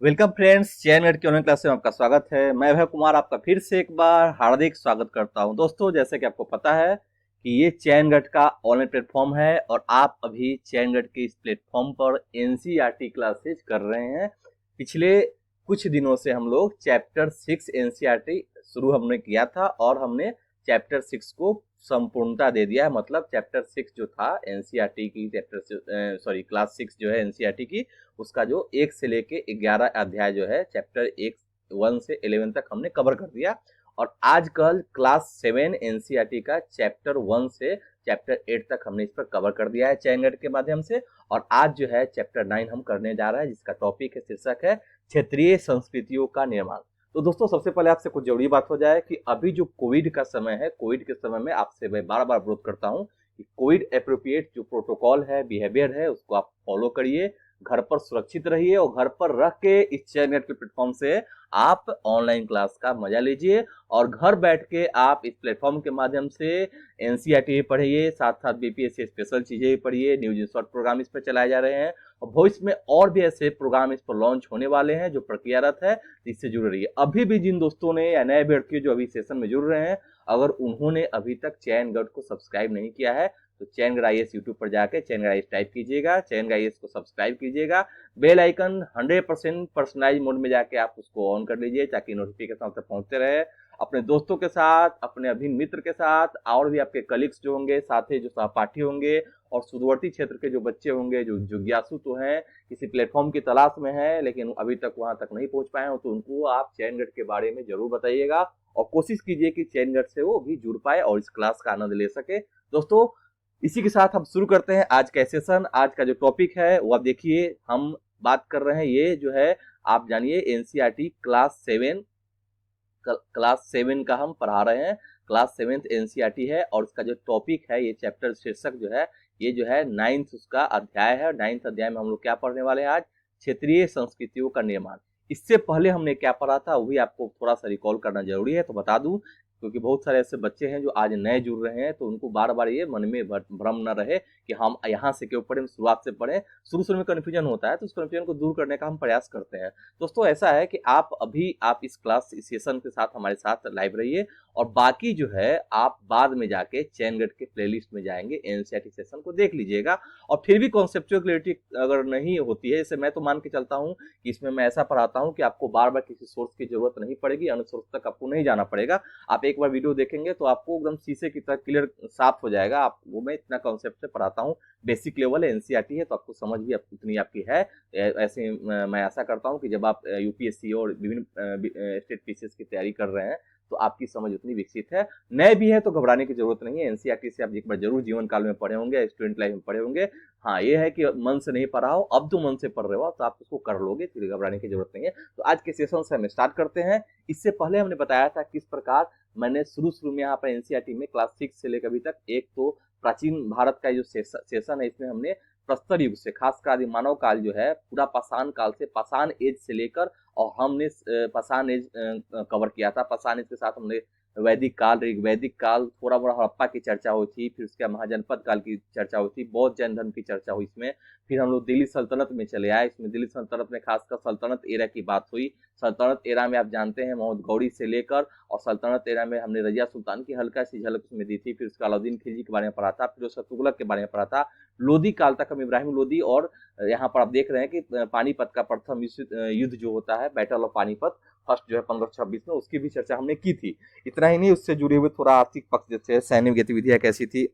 Welcome friends, chain gate की online class में आपका स्वागत है। मैं भय कुमार आपका फिर से एक बार हार्दिक स्वागत करता हूं। दोस्तों, जैसे कि आपको पता है कि ये चैन गेट का ऑनलाइन प्लेटफॉर्म है और आप अभी चैन गेट के इस प्लेटफॉर्म पर एनसीईआरटी क्लासेज कर रहे हैं। पिछले कुछ दिनों से हम लोग चैप्टर 6 एनसीईआरटी शुरू हमने किया था और हमने चैप्टर 6 को संपूर्णता दे दिया है। मतलब चैप्टर 6 जो था एनसीईआरटी की क्लास 6 जो है एनसीईआरटी की, उसका जो 1 से लेके 11 अध्याय जो है चैप्टर 1 से 11 तक हमने कवर कर दिया। और आजकल क्लास 7 एनसीईआरटी का चैप्टर 1 से चैप्टर 8 तक हमने इस पर कवर कर दिया है चैन गेट के माध्यम से। और आज जो है चैप्टर 9 हम करने जा रहे हैं, जिसका टॉपिक है, शीर्षक है क्षेत्रीय संस्कृतियों का निर्माण। तो दोस्तों, सबसे पहले आपसे कुछ जरूरी बात हो जाए कि अभी जो कोविड का समय है, कोविड के समय में आपसे मैं बार बार अनुरोध करता हूँ कि कोविड एप्रोप्रिएट जो प्रोटोकॉल है, बिहेवियर है, उसको आप फॉलो करिए। घर पर सुरक्षित रहिए और घर पर रह के इस चैन गेट के प्लेटफॉर्म से आप ऑनलाइन क्लास का मजा लीजिए। और घर बैठ के आप इस प्लेटफॉर्म के माध्यम से एनसीईआरटी पढ़िए, साथ साथ बीपीएससी स्पेशल चीजें भी पढ़िए। न्यूज इन शॉर्ट प्रोग्राम इस पर चलाए जा रहे हैं और भविष्य में और भी ऐसे प्रोग्राम इस पर लॉन्च होने वाले हैं जो प्रक्रियारत है। इससे जुड़ रही है। अभी भी जिन दोस्तों ने या नए अभ्यर्थी जो अभी सेशन में जुड़ रहे हैं, अगर उन्होंने अभी तक चैन गेट को सब्सक्राइब नहीं किया है तो चैन गेट आईएएस यूट्यूब पर जाके चैन गेट आईएएस टाइप कीजिएगा, चैन गेट आईएएस को सब्सक्राइब कीजिएगा। बेल आइकन 100% पर्सनलाइज मोड में जाके आप उसको ऑन कर लीजिए ताकि नोटिफिकेशन तक पहुंचते रहे। अपने दोस्तों के साथ, अपने अभिन्न मित्र के साथ और भी आपके कलीग्स जो होंगे, साथी जो सहपाठी होंगे और सुदूरवर्ती क्षेत्र के जो बच्चे होंगे जो जिज्ञासु तो हैं, किसी प्लेटफॉर्म की तलाश में है लेकिन अभी तक वहां तक नहीं पहुंच पाए हो, तो उनको आप चैन गेट के बारे में जरूर बताइएगा और कोशिश कीजिए कि चैन गेट से वो भी जुड़ पाए और इस क्लास का आनंद ले सके। दोस्तों, इसी के साथ हम शुरू करते हैं आज का सेशन। आज का जो टॉपिक है वो आप देखिए, हम बात कर रहे हैं, ये जो है आप जानिए एनसीईआरटी क्लास 7 का हम पढ़ा रहे हैं। क्लास 7 एनसीईआरटी है और उसका जो टॉपिक है, ये चैप्टर शीर्षक जो है, ये जो है 9th उसका अध्याय है। 9th अध्याय में हम लोग क्या पढ़ने वाले हैं आज? क्षेत्रीय संस्कृतियों का निर्माण। इससे पहले हमने क्या पढ़ा था वो भी आपको थोड़ा सा रिकॉल करना जरूरी है, तो बता दूं, क्योंकि बहुत सारे ऐसे बच्चे हैं जो आज नए जुड़ रहे हैं, तो उनको बार बार ये मन में भ्रम न रहे कि हम यहाँ से क्यों पढ़े, शुरुआत से पढ़े। शुरू शुरू में कन्फ्यूजन होता है, तो उस कन्फ्यूजन को दूर करने का हम प्रयास करते हैं। दोस्तों, ऐसा है कि आप इस क्लास इस सेशन के साथ हमारे साथ लाइव रहिए और बाकी जो है आप बाद में जाके चैन गेट के प्लेलिस्ट में जाएंगे, एनसीईआरटी सेशन को देख लीजिएगा। और फिर भी कॉन्सेप्चुअल क्लैरिटी अगर नहीं होती है, जैसे मैं तो मान के चलता हूँ कि इसमें मैं ऐसा पढ़ाता हूँ कि आपको बार बार किसी सोर्स की जरूरत नहीं पड़ेगी, अन्य सोर्स तक आपको नहीं जाना पड़ेगा। आप एक बार वीडियो देखेंगे तो आपको एकदम शीशे की तरह क्लियर साफ हो जाएगा। आप वो मैं इतना कॉन्सेप्ट से पढ़ाता हूँ। बेसिक लेवल एनसीईआरटी है तो आपको समझ भी उतनी आपकी है। ऐसे मैं आशा करता हूँ कि जब आप यूपीएससी और विभिन्न स्टेट पीसीएस की तैयारी कर रहे हैं तो आपकी समझ उतनी विकसित है। नए भी है तो घबराने की जरूरत नहीं है। एनसीईआरटी से आप एक बार जरूर जीवन काल में पढ़े होंगे, स्टूडेंट लाइफ में पढ़े होंगे। हाँ, ये है कि मन से नहीं पढ़ा हो, अब तो मन से पढ़ रहे हो तो आप उसको कर लोगे, फिर घबराने की जरूरत नहीं है। तो आज के सेशन से हम स्टार्ट करते हैं। इससे पहले हमने बताया था किस प्रकार मैंने शुरू में यहाँ पर एनसीईआरटी में क्लास 6 से लेकर अभी तक, एक तो प्राचीन भारत का जो सेशन है, इसमें हमने प्रस्तर युग से खासकर आदि मानव काल जो है, पूरा पाषाण काल से, पाषाण एज से लेकर, और हमने पाषाण एज कवर किया था। पाषाण एज के साथ हमने वैदिक काल, ऋग्वैदिक काल, थोड़ा बड़ा हड़प्पा की चर्चा हुई थी, फिर उसके महाजनपद काल की चर्चा हुई थी, बौद्ध जैन धर्म की चर्चा हुई इसमें। फिर हम लोग दिल्ली सल्तनत में चले आए। इसमें दिल्ली सल्तनत में खासकर सल्तनत एरा की बात हुई। सल्तनत एरा में आप जानते हैं मोहम्मद गौरी से लेकर, और सल्तनत एरा में हमने रजिया सुल्तान की हल्का सी झलक उसमें दी थी। फिर उसका अलाउद्दीन खिलजी के बारे में पढ़ा था, फिर उसका तुगलक के बारे में पढ़ा था। लोधी काल तक हम इब्राहिम लोधी, और यहाँ पर आप देख रहे हैं कि पानीपत का प्रथम युद्ध जो होता है, बैटल ऑफ पानीपत फर्स्ट जो है 1526 में, उसकी भी चर्चा हमने की थी। इतना ही नहीं, उससे जुड़े हुए थोड़ा आर्थिक पक्ष जैसे सैन्य गतिविधियां कैसी थी,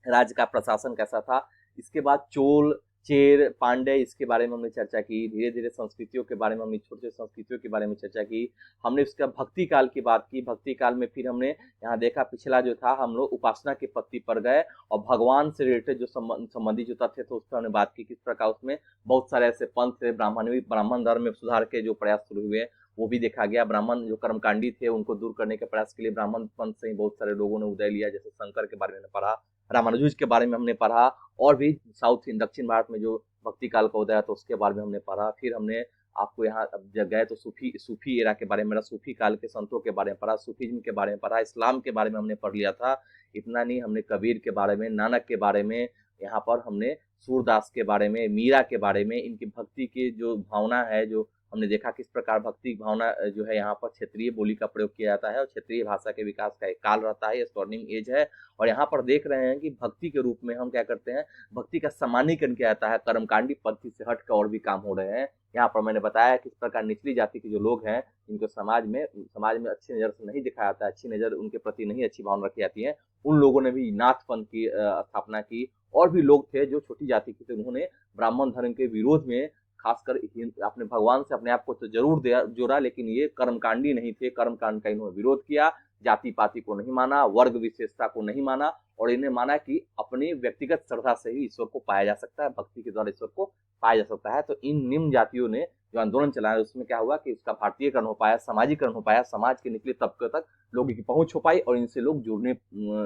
राज्य का प्रशासन कैसा था। इसके बाद चोल, चेर, पांडे, इसके बारे में हमने चर्चा की। धीरे धीरे संस्कृतियों के बारे में हमने, छोटे छोटे संस्कृतियों के बारे में चर्चा की। हमने उसका भक्ति काल की बात की। भक्ति काल में फिर हमने यहाँ देखा, पिछला जो था हम लोग उपासना की पत्ती पर गए और भगवान से रिलेटेड जो संबंधी जो तथ्य थे उस पर हमने बात की। किस प्रकार उसमें बहुत सारे ऐसे पंथ थे, ब्राह्मण धर्म में सुधार के जो प्रयास शुरू हुए वो भी देखा गया। ब्राह्मण जो कर्मकांडी थे उनको दूर करने के प्रयास के लिए ब्राह्मण पंथ से ही बहुत सारे लोगों ने उदय लिया, जैसे शंकर के बारे में पढ़ा, रामानुज के बारे में हमने पढ़ा, और भी दक्षिण भारत में जो भक्ति काल का उदय था उसके बारे में हमने पढ़ा। फिर हमने आपको यहाँ जब गए तो सूफी एरा के बारे में, सूफी काल के संतों के बारे में पढ़ा, सूफीज्म के बारे में पढ़ा, इस्लाम के बारे में हमने पढ़ लिया था। इतना नहीं, हमने कबीर के बारे में, नानक के बारे में, यहाँ पर हमने सूरदास के बारे में, मीरा के बारे में, इनकी भक्ति की जो भावना है, जो हमने देखा किस प्रकार भक्ति भावना जो है यहाँ पर क्षेत्रीय बोली का प्रयोग किया जाता है और क्षेत्रीय भाषा के विकास का एक काल रहता है, स्वर्णिम एज है। और यहाँ पर देख रहे हैं कि भक्ति के रूप में हम क्या करते हैं, भक्ति का सामान्यीकरण किया जाता है, कर्मकांडी पद्धति से हट कर और भी काम हो रहे हैं। यहाँ पर मैंने बताया किस प्रकार निचली जाति के जो लोग हैं, जिनको समाज में अच्छी नज़र से नहीं दिखाया जाता है, अच्छी नज़र उनके प्रति नहीं अच्छी भावना रखी जाती है, उन लोगों ने भी नाथ पंथ की स्थापना की। और भी लोग थे जो छोटी जाति के थे, उन्होंने ब्राह्मण धर्म के विरोध में खासकर अपने भगवान से अपने आप को तो जरूर जोड़ा, लेकिन ये कर्मकांडी नहीं थे। कर्मकांड का इन्होंने विरोध किया, जाति पाति को नहीं माना, वर्ग विशेषता को नहीं माना, और इन्हें माना कि अपनी व्यक्तिगत श्रद्धा से ही ईश्वर को पाया जा सकता है, भक्ति के द्वारा ईश्वर को पाया जा सकता है। तो इन निम्न जातियों ने जो आंदोलन चलाया, उसमें क्या हुआ कि इसका भारतीयकरण हो पाया, सामाजिकरण हो पाया, समाज के निचले तबके तक लोगों की पहुंच हो पाई और इनसे लोग जुड़ने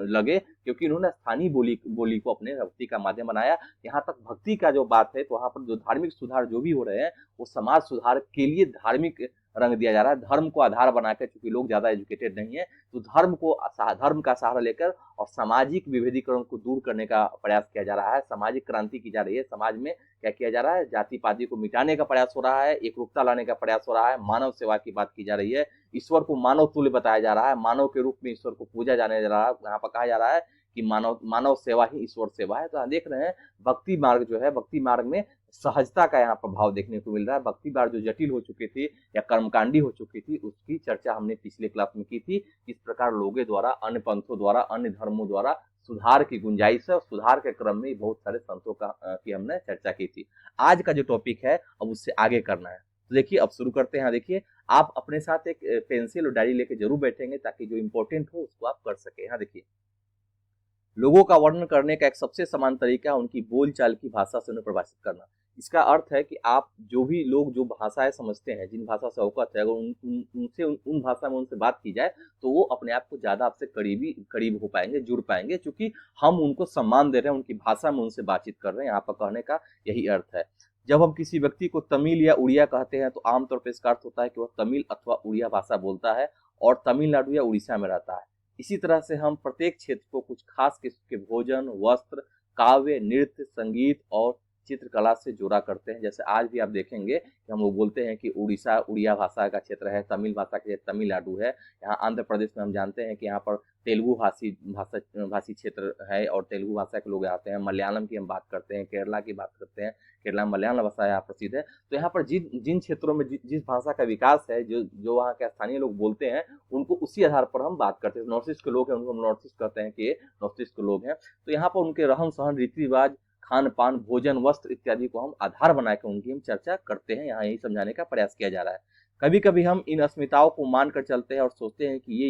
लगे, क्योंकि इन्होंने स्थानीय बोली को अपने भक्ति का माध्यम बनाया। यहाँ तक भक्ति का जो बात है, तो वहाँ पर जो धार्मिक सुधार जो भी हो रहे हैं, वो समाज सुधार के लिए धार्मिक रंग दिया जा रहा है। धर्म को आधार बनाकर, क्योंकि लोग ज्यादा एजुकेटेड नहीं है, तो धर्म का सहारा लेकर और सामाजिक विभेदीकरण को दूर करने का प्रयास किया जा रहा है। सामाजिक क्रांति की जा रही है। समाज में क्या किया जा रहा है, जाति पाति को मिटाने का प्रयास हो रहा है, एकरूपता लाने का प्रयास हो रहा है, मानव सेवा की बात की जा रही है, ईश्वर को मानव तुल्य बताया जा रहा है, मानव के रूप में ईश्वर को पूजा जाने जा रहा है। यहाँ पर कहा जा रहा है कि मानव सेवा ही ईश्वर सेवा है। तो आप देख रहे हैं भक्ति मार्ग जो है, भक्ति मार्ग में सहजता का यहाँ प्रभाव देखने को मिल रहा है। भक्ति मार्ग जो जटिल हो चुकी थी या कर्मकांडी हो चुकी थी, उसकी चर्चा हमने पिछले क्लास में की थी। इस प्रकार लोगों द्वारा, अन्य पंथों द्वारा, अन्य धर्मों द्वारा सुधार की गुंजाइश है, और सुधार के क्रम में बहुत सारे संतों की हमने चर्चा की थी। आज का जो टॉपिक है, अब उससे आगे करना है। तो देखिए, अब शुरू करते हैं। देखिए, आप अपने साथ एक पेंसिल और डायरी लेके जरूर बैठेंगे, ताकि जो इंपॉर्टेंट हो उसको आप कर सके। यहाँ देखिए, लोगों का वर्णन करने का एक सबसे समान तरीका है उनकी बोलचाल की भाषा से उन्हें प्रभाषित करना। इसका अर्थ है कि आप जो भी लोग जो भाषाएं समझते हैं, जिन भाषा से अवगत है, अगर उनसे उन भाषा में उनसे बात की जाए, तो वो अपने आप को ज्यादा आपसे करीब हो पाएंगे, जुड़ पाएंगे, क्योंकि हम उनको सम्मान दे रहे हैं, उनकी भाषा में उनसे बातचीत कर रहे हैं। यहाँ पर कहने का यही अर्थ है। जब हम किसी व्यक्ति को तमिल या उड़िया कहते हैं, तो आमतौर पर इसका अर्थ होता है कि वह तमिल अथवा उड़िया भाषा बोलता है और तमिलनाडु या उड़ीसा में रहता है। इसी तरह से हम प्रत्येक क्षेत्र को कुछ खास किस्म के भोजन, वस्त्र, काव्य, नृत्य, संगीत और चित्रकला से जोड़ा करते हैं। जैसे आज भी आप देखेंगे कि हम लोग बोलते हैं कि उड़ीसा उड़िया भाषा का क्षेत्र है, तमिल भाषा का क्षेत्र तमिलनाडु है। यहाँ आंध्र प्रदेश में हम जानते हैं कि यहाँ पर तेलुगु भाषी क्षेत्र है और तेलुगु भाषा के लोग आते हैं। मलयालम की हम बात करते हैं, केरला की बात करते हैं, केरला में मलयालम भाषा यहाँ प्रसिद्ध है। तो यहाँ पर जिन क्षेत्रों में जिस भाषा का विकास है, जो वहाँ के स्थानीय लोग बोलते हैं, उनको उसी आधार पर हम बात करते हैं। नॉर्थ ईस्ट के लोग हैं, उनको हम नॉर्थ ईस्ट कहते हैं कि ये नॉर्थ ईस्ट के लोग हैं। तो यहाँ पर उनके रहन सहन, रीति रिवाज, खान पान, भोजन, वस्त्र इत्यादि को हम आधार बनाकर उनकी हम चर्चा करते हैं। यहाँ यही समझाने का प्रयास किया जा रहा है। कभी कभी हम इन अस्मिताओं को मानकर चलते हैं और सोचते हैं कि ये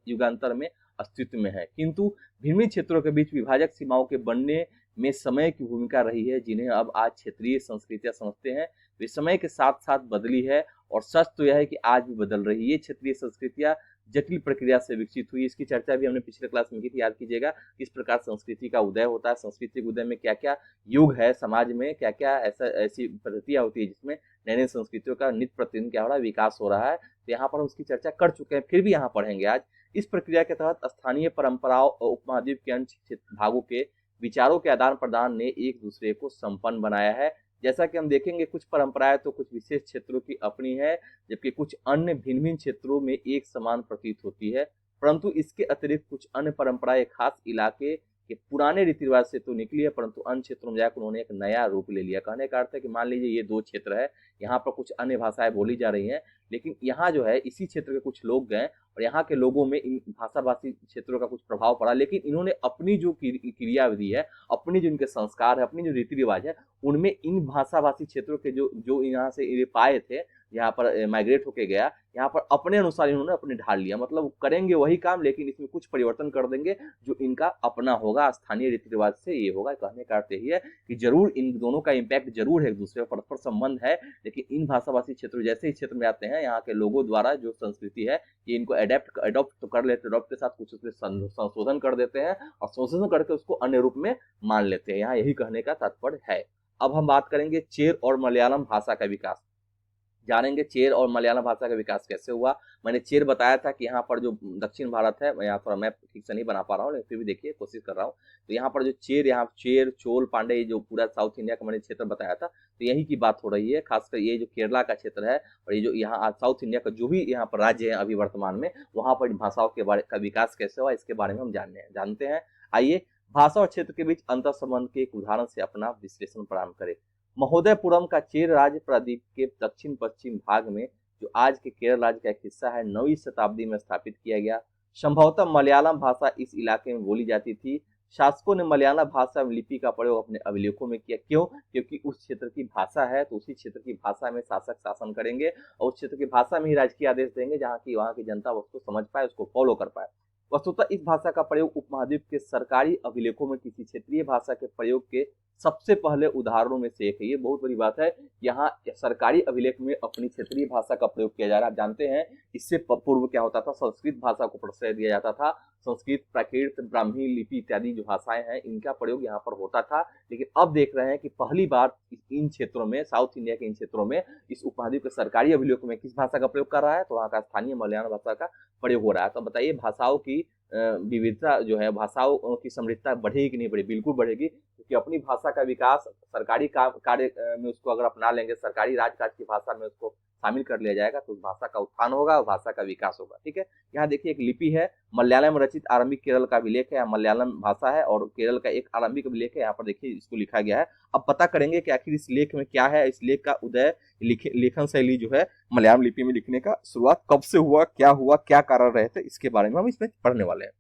युगांतर में अस्तित्व में है, किंतु भिन्न क्षेत्रों के बीच विभाजक सीमाओं के बनने में समय की भूमिका रही है, जिन्हें अब आज क्षेत्रीय संस्कृतियां समझते हैं। वे समय के साथ साथ बदली है, और सच तो यह है कि आज भी बदल रही है। ये क्षेत्रीय संस्कृतियां जटिल प्रक्रिया से विकसित हुई। इसकी चर्चा भी हमने पिछले क्लास में की थी, याद कीजिएगा। किस प्रकार संस्कृति का उदय होता है, सांस्कृतिक उदय में क्या क्या युग है, समाज में क्या क्या ऐसी पद्धतियां होती है जिसमें नई नई संस्कृतियों का नित्य प्रतिदिन क्या हो रहा है, विकास हो रहा है। तो यहाँ पर हम उसकी चर्चा कर चुके हैं, फिर भी यहाँ पढ़ेंगे आज। इस प्रक्रिया के तहत स्थानीय परंपराओं और उपमहाद्वीप के अन्य भागों के विचारों के आदान प्रदान ने एक दूसरे को संपन्न बनाया है। जैसा कि हम देखेंगे, कुछ परंपराएं तो कुछ विशेष क्षेत्रों की अपनी है, जबकि कुछ अन्य भिन्न भिन्न क्षेत्रों में एक समान प्रतीत होती है। परंतु इसके अतिरिक्त कुछ अन्य परंपराएं खास इलाके के पुराने रीति रिवाज से तो निकली है, परंतु अन्य क्षेत्रों में जाकर उन्होंने एक नया रूप ले लिया। कहने का अर्थ है कि मान लीजिए ये दो क्षेत्र है, यहाँ पर कुछ अन्य भाषाएं बोली जा रही हैं, लेकिन यहाँ जो है इसी क्षेत्र के कुछ लोग गए और यहाँ के लोगों में इन भाषाभाषी क्षेत्रों का कुछ प्रभाव पड़ा, लेकिन इन्होंने अपनी जो क्रियाविधि है, अपनी जो इनके संस्कार है, अपनी जो रीति रिवाज है, उनमें इन भाषाभाषी क्षेत्रों के जो यहाँ से पाए थे, यहाँ पर माइग्रेट होके गया, यहाँ पर अपने अनुसार इन्होंने अपने ढाल लिया। मतलब करेंगे वही काम, लेकिन इसमें कुछ परिवर्तन कर देंगे जो इनका अपना होगा, स्थानीय रीति रिवाज से ये होगा। कहने का अर्थ यही है कि जरूर इन दोनों का इम्पैक्ट जरूर है, एक दूसरे पर परस्पर संबंध है, लेकिन इन भाषाभाषी क्षेत्रों जैसे ही क्षेत्र में आते हैं, यहाँ के लोगों द्वारा जो संस्कृति है, ये इनको अडॉप्ट तो कर लेते हैं, अडॉप्ट के साथ कुछ उसमें संशोधन कर देते हैं और संशोधन करके उसको अन्य रूप में मान लेते हैं। यहाँ यही कहने का तात्पर्य है। अब हम बात करेंगे चेर और मलयालम भाषा का विकास। जानेंगे चेर और मलयालम भाषा का विकास कैसे हुआ। मैंने चेर बताया था कि यहाँ पर जो दक्षिण भारत है, मैं यहाँ थोड़ा मैप ठीक से नहीं बना पा रहा हूँ लेकिन फिर भी देखिए कोशिश कर रहा हूँ। तो यहाँ पर जो चेर, यहाँ चेर, चोल, पांडे, ये जो पूरा साउथ इंडिया का मैंने क्षेत्र बताया था, तो यही की बात हो रही है। खासकर ये जो केरला का क्षेत्र है और ये जो यहाँ साउथ इंडिया का जो भी यहाँ पर राज्य है अभी वर्तमान में, वहाँ पर इन भाषाओं के बारे का विकास कैसे हुआ इसके बारे में हम जानते हैं। आइए भाषा और क्षेत्र के बीच अंतर संबंध के एक उदाहरण से अपना विश्लेषण प्रारंभ करें। महोदयपुरम का चेर राज्य प्रायद्वीप के दक्षिण पश्चिम भाग में, जो आज के केरल राज्य का एक हिस्सा है, 9वीं शताब्दी में स्थापित किया गया। संभवतः मलयालम भाषा इस इलाके में बोली जाती थी। शासकों ने मलयालम भाषा लिपि का प्रयोग अपने अभिलेखों में किया। क्यों? क्योंकि उस क्षेत्र की भाषा है, तो उसी क्षेत्र की भाषा में शासक शासन करेंगे और उस क्षेत्र की भाषा में ही राजकीय आदेश देंगे, जहाँ की वहाँ की जनता उसको समझ पाए, उसको फॉलो कर पाए। वस्तुतः इस भाषा का प्रयोग उपमहाद्वीप के सरकारी अभिलेखों में किसी क्षेत्रीय भाषा के प्रयोग के सबसे पहले उदाहरणों में से एक है। ये बहुत बड़ी बात है, यहाँ सरकारी अभिलेख में अपनी क्षेत्रीय भाषा का प्रयोग किया जा रहा है। आप जानते हैं इससे पूर्व क्या होता था, संस्कृत भाषा को प्रश्रय दिया जाता था। संस्कृत, प्राकृत, ब्राह्मी लिपि इत्यादि जो भाषाएं हैं इनका प्रयोग यहाँ पर होता था। लेकिन अब देख रहे हैं कि पहली बार इन क्षेत्रों में, साउथ इंडिया के इन क्षेत्रों में, इस उपमहाद्वीप के सरकारी अभिलेखों में किस भाषा का प्रयोग कर रहा है, तो वहाँ का स्थानीय मलयालम भाषा का प्रयोग हो रहा है। तो बताइए भाषाओं की विविधता जो है, भाषाओं की समृद्धता बढ़ेगी कि नहीं बढ़ेगी? बिल्कुल बढ़ेगी, क्योंकि अपनी भाषा का विकास सरकारी कार्य में उसको अगर अपना लेंगे, सरकारी राजकाज की भाषा में उसको शामिल कर लिया जाएगा, तो उस भाषा का उत्थान होगा और भाषा का विकास होगा। ठीक है, यहाँ देखिए एक लिपि है, मलयालम रचित आरंभिक केरल का अभिलेख है, मलयालम भाषा है और केरल का एक आरंभिक अभिलेख है। यहाँ पर देखिए इसको लिखा गया है। अब पता करेंगे कि आखिर इस लेख में क्या है, इस लेख का उदय, लेखन शैली जो है मलयालम लिपि में लिखने का शुरुआत कब से हुआ, क्या कारण रहे थे, इसके बारे में हम इसमें पढ़ने वाले हैं।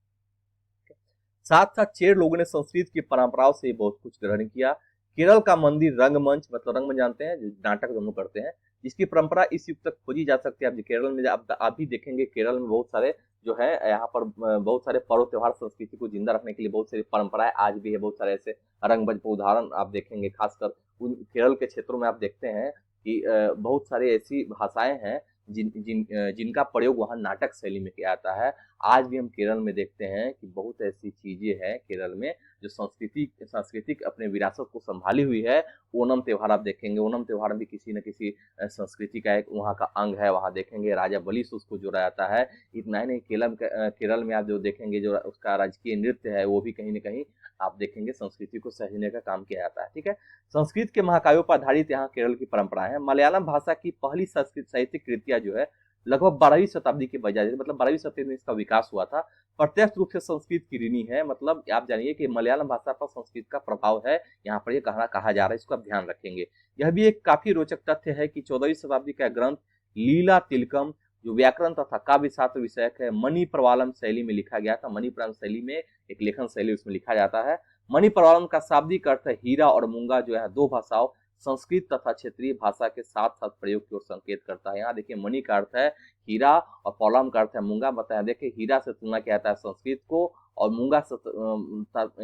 साथ साथ चेर लोगों ने संस्कृत की परंपराओं से बहुत कुछ ग्रहण किया। केरल का मंदिर रंगमंच, मतलब रंगमंच जानते हैं, जो नाटक दोनों करते हैं, जिसकी परंपरा इस युग तक खोजी जा सकती है। आप केरल में आप भी देखेंगे, केरल में बहुत सारे जो है यहाँ पर बहुत सारे पर्व त्योहार, संस्कृति को जिंदा रखने के लिए बहुत सारी परंपराएं आज भी है। बहुत सारे ऐसे रंगमंच पर उदाहरण आप देखेंगे, खासकर उन केरल के क्षेत्रों में आप देखते हैं कि बहुत सारी ऐसी भाषाएं हैं जिनका प्रयोग वहाँ नाटक शैली में किया जाता है। आज भी हम केरल में देखते हैं कि बहुत ऐसी चीजें हैं केरल में जो सांस्कृतिक अपने विरासत को संभाली हुई है। ओणम त्योहार आप देखेंगे, ओणम त्योहार भी किसी न किसी संस्कृति का एक वहाँ का अंग है। वहाँ देखेंगे राजा बलि से उसको जोड़ा जाता है। इतना ही नहीं, केरल में आप जो देखेंगे जो उसका राजकीय नृत्य है, वो भी कहीं न कहीं आप देखेंगे संस्कृति को सहेजने का काम किया जाता है। ठीक है, संस्कृत के महाकाव्यों पर आधारित यहाँ केरल की परंपरा है। मलयालम भाषा की पहली संस्कृत साहित्यिक कृतियां जो है लगभग 12वीं शताब्दी के बजाय, मतलब 12वीं शताब्दी में इसका विकास हुआ था। प्रत्यक्ष रूप से संस्कृत की ऋणी है, मतलब आप जानिए कि मलयालम भाषा पर संस्कृत का प्रभाव है, यहाँ पर ये कहा जा रहा है, इसको आप ध्यान रखेंगे। यह भी एक काफी रोचक तथ्य है कि 14वीं शताब्दी का ग्रंथ लीला तिलकम, जो व्याकरण तथा काव्य शास्त्र विषयक है, मणि प्रवालम शैली में लिखा गया था। मणि प्रवालम शैली में एक लेखन शैली उसमें लिखा जाता है। मणि प्रवालम का शाब्दिक अर्थ है हीरा और मूंगा, जो है दो भाषाओं संस्कृत तथा क्षेत्रीय भाषा के साथ साथ प्रयोग की ओर संकेत करता है। यहाँ देखिए मणि का अर्थ है हीरा और प्रवालम का अर्थ है मूंगा। बताया, देखिए हीरा से तुलना किया जाता है संस्कृत को और मूंगा से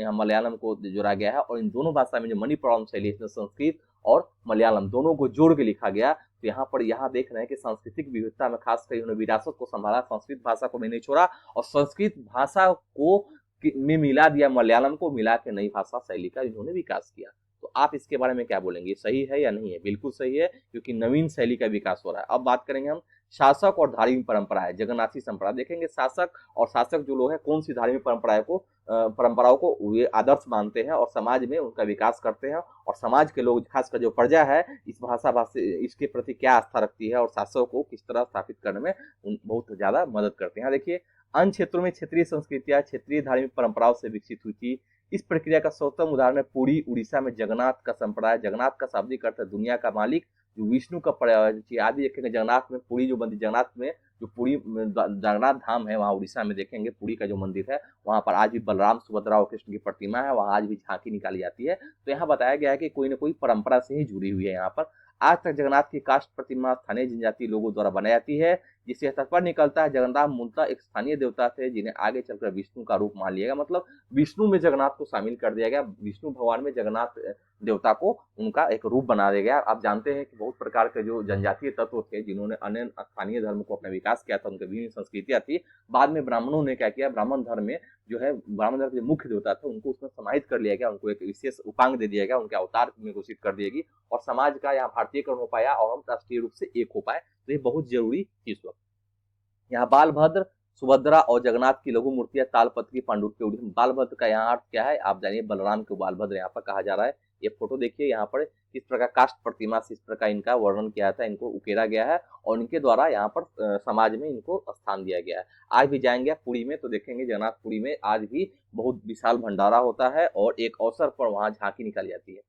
यहाँ मलयालम को जोड़ा गया है। और इन दोनों भाषा में जो मणि प्रवालम शैली, इसमें संस्कृत और मलयालम दोनों को जोड़ के लिखा गया। तो यहाँ पर यहाँ देख रहे हैं कि सांस्कृतिक विविधता में खासकर इन्होंने विरासत को संभाला, संस्कृत भाषा को भी नहीं छोड़ा और संस्कृत भाषा को में मिला दिया, मलयालम को मिला के नई भाषा शैली का इन्होंने विकास किया। तो आप इसके बारे में क्या बोलेंगे, सही है या नहीं है? बिल्कुल सही है, क्योंकि नवीन शैली का विकास हो रहा है। अब बात करेंगे हम शासक और धार्मिक परंपराएं, जगन्नाथी संप्रदाय। देखेंगे शासक जो लोग हैं कौन सी धार्मिक परंपराओं को वे आदर्श मानते हैं और समाज में उनका विकास करते हैं, और समाज के लोग खासकर जो प्रजा है इस भाषा इसके प्रति क्या आस्था रखती है और शासकों को किस तरह स्थापित करने में बहुत ज्यादा मदद करते हैं। देखिए अन्य क्षेत्रों में क्षेत्रीय संस्कृतियां क्षेत्रीय धार्मिक परंपराओं से विकसित हुई थी। इस प्रक्रिया का सर्वोत्तम उदाहरण है पुरी, उड़ीसा में जगन्नाथ का संप्रदाय। जगन्नाथ का शाब्दिक अर्थ है दुनिया का मालिक, जो विष्णु का पर्याय। आदि देखेंगे जगन्नाथ में पुरी जो मंदिर, जगन्नाथ में जो पुरी जगन्नाथ धाम है वहाँ उड़ीसा में देखेंगे पुरी का जो मंदिर है, वहाँ पर आज भी बलराम, सुभद्रा और कृष्ण की प्रतिमा है, वहाँ आज भी झांकी निकाली जाती है। तो यहाँ बताया गया है कि कोई न कोई परंपरा से ही जुड़ी हुई है। यहाँ पर आज तक जगन्नाथ की काष्ठ प्रतिमा स्थानीय जनजाति लोगों द्वारा बनाई जाती है। जिससे तात्पर्य निकलता है जगन्नाथ मूलतः एक स्थानीय देवता थे जिन्हें आगे चलकर विष्णु का रूप मान लिया गया। मतलब विष्णु में जगन्नाथ को शामिल कर दिया गया, विष्णु भगवान में जगन्नाथ देवता को उनका एक रूप बना दिया गया। आप जानते हैं कि बहुत प्रकार के जो जनजातीय तत्व थे जिन्होंने अन्य स्थानीय धर्म को अपना विकास किया था, उनके विभिन्न संस्कृतियां थी। बाद में ब्राह्मणों ने क्या किया, ब्राह्मण धर्म में जो है ब्राह्मण धर्म के मुख्य देवता थे उनको उसमें समाहित कर लिया गया, उनको एक विशेष उपांग दे दिया गया, उनके अवतार में घोषित कर दिया गई और समाज का यहाँ भारतीयकरण हो पाया और हम राष्ट्रीय रूप से एक हो पाए। तो ये बहुत जरूरी थी इस वक्त। यहाँ बालभद्र, सुभद्रा और जगन्नाथ की लघु मूर्तियां तालपत्री पांडुर के। बालभद्र का यहाँ अर्थ क्या है आप जानिए, बलराम को बालभद्र यहाँ पर कहा जा रहा है। ये फोटो देखिए यहाँ पर किस प्रकार काष्ठ प्रतिमा से इस प्रकार इनका वर्णन किया था, इनको उकेरा गया है और इनके द्वारा यहाँ पर समाज में इनको स्थान दिया गया है। आज भी जाएंगे पुरी में तो देखेंगे जगन्नाथपुरी में आज भी बहुत विशाल भंडारा होता है और एक अवसर पर वहां झांकी निकाली जाती है।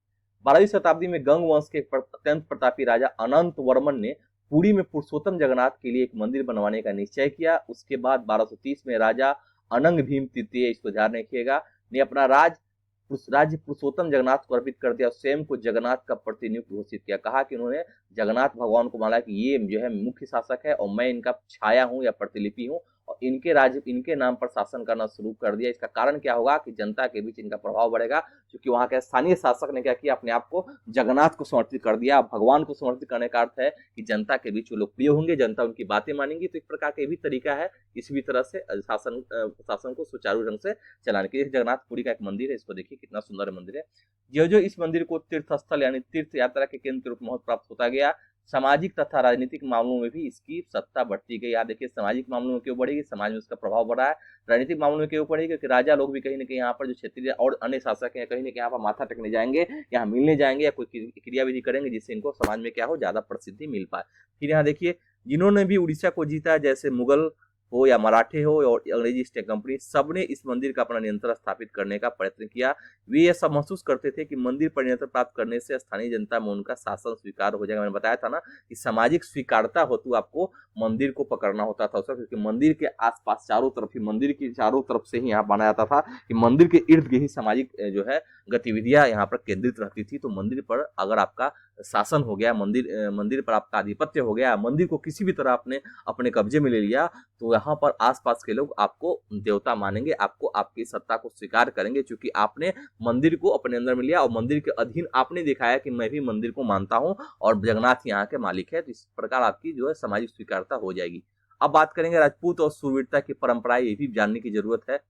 12वीं शताब्दी में गंग वंश के अत्यंत प्रतापी राजा अनंत वर्मन ने पुरी में पुरुषोत्तम जगन्नाथ के लिए एक मंदिर बनवाने का निश्चय किया। उसके बाद 1230 में राजा अनंग भीम तृतीय, इसको ध्यान रखिएगा, ने अपना राज्य पुरुषोत्तम जगन्नाथ को अर्पित कर दिया, स्वयं को जगन्नाथ का प्रतिनियुक्त घोषित किया। कहा कि उन्होंने जगन्नाथ भगवान को माना कि ये जो है मुख्य शासक है और मैं इनका छाया हूँ या प्रतिलिपि हूँ और इनके राज्य इनके नाम पर शासन करना शुरू कर दिया। इसका कारण क्या होगा कि जनता के बीच इनका प्रभाव बढ़ेगा, क्योंकि वहां के स्थानीय शासक ने क्या किया, अपने आप को जगन्नाथ को समर्पित कर दिया। भगवान को समर्पित करने का अर्थ है कि जनता के बीच वो लोकप्रिय होंगे, जनता उनकी बातें मानेंगी। तो एक प्रकार का भी तरीका है इस भी तरह से शासन को सुचारू ढंग से चलाने के लिए। जगन्नाथपुरी का एक मंदिर है, इसको देखिए कितना सुंदर मंदिर है। जो इस मंदिर को तीर्थ स्थल यानी तीर्थ यात्रा के केंद्र के रूप में महत्व प्राप्त होता गया, सामाजिक तथा राजनीतिक मामलों में भी इसकी सत्ता बढ़ती गई। आप देखिए सामाजिक मामलों में क्यों बढ़ेगी, समाज में उसका प्रभाव बढ़ा है। राजनीतिक मामलों में क्यों बढ़ेगी, क्योंकि राजा लोग भी कहीं ना कहीं यहाँ पर जो क्षेत्रीय और अन्य शासक हैं कहीं ना कहीं यहाँ पर माथा टेकने जाएंगे, यहाँ मिलने जाएंगे या कोई क्रियाविधि करेंगे जिससे इनको समाज में क्या हो, ज्यादा प्रसिद्धि मिल पाए। फिर यहाँ देखिए जिन्होंने भी उड़ीसा को जीता, जैसे मुगल हो या मराठे हो और अंग्रेजी ईस्ट इंडिया कंपनी, सबने इस मंदिर का अपना नियंत्रण स्थापित करने का प्रयत्न किया। वे यह सब महसूस करते थे कि मंदिर पर नियंत्रण प्राप्त करने से स्थानीय जनता में उनका शासन स्वीकार हो जाएगा। मैंने बताया था ना कि सामाजिक स्वीकारता हेतु आपको मंदिर को पकड़ना होता था उसका, क्योंकि मंदिर के आसपास चारों तरफ ही, मंदिर की चारों तरफ से ही यहाँ माना जाता था कि मंदिर के इर्द गिर्द ही सामाजिक जो है गतिविधियां यहाँ पर केंद्रित रहती थी। तो मंदिर पर अगर आपका शासन हो गया, मंदिर पर आपका आधिपत्य हो गया, मंदिर को किसी भी तरह आपने अपने कब्जे में ले लिया, तो यहाँ पर आसपास के लोग आपको देवता मानेंगे, आपको आपकी सत्ता को स्वीकार करेंगे, क्योंकि आपने मंदिर को अपने अंदर में लिया और मंदिर के अधीन आपने दिखाया कि मैं भी मंदिर को मानता हूँ और जगन्नाथ यहाँ के मालिक है। तो इस प्रकार आपकी जो है सामाजिक स्वीकारता हो जाएगी। अब बात करेंगे राजपूत और शूरवीरता की परंपराएं, ये भी जानने की जरूरत है।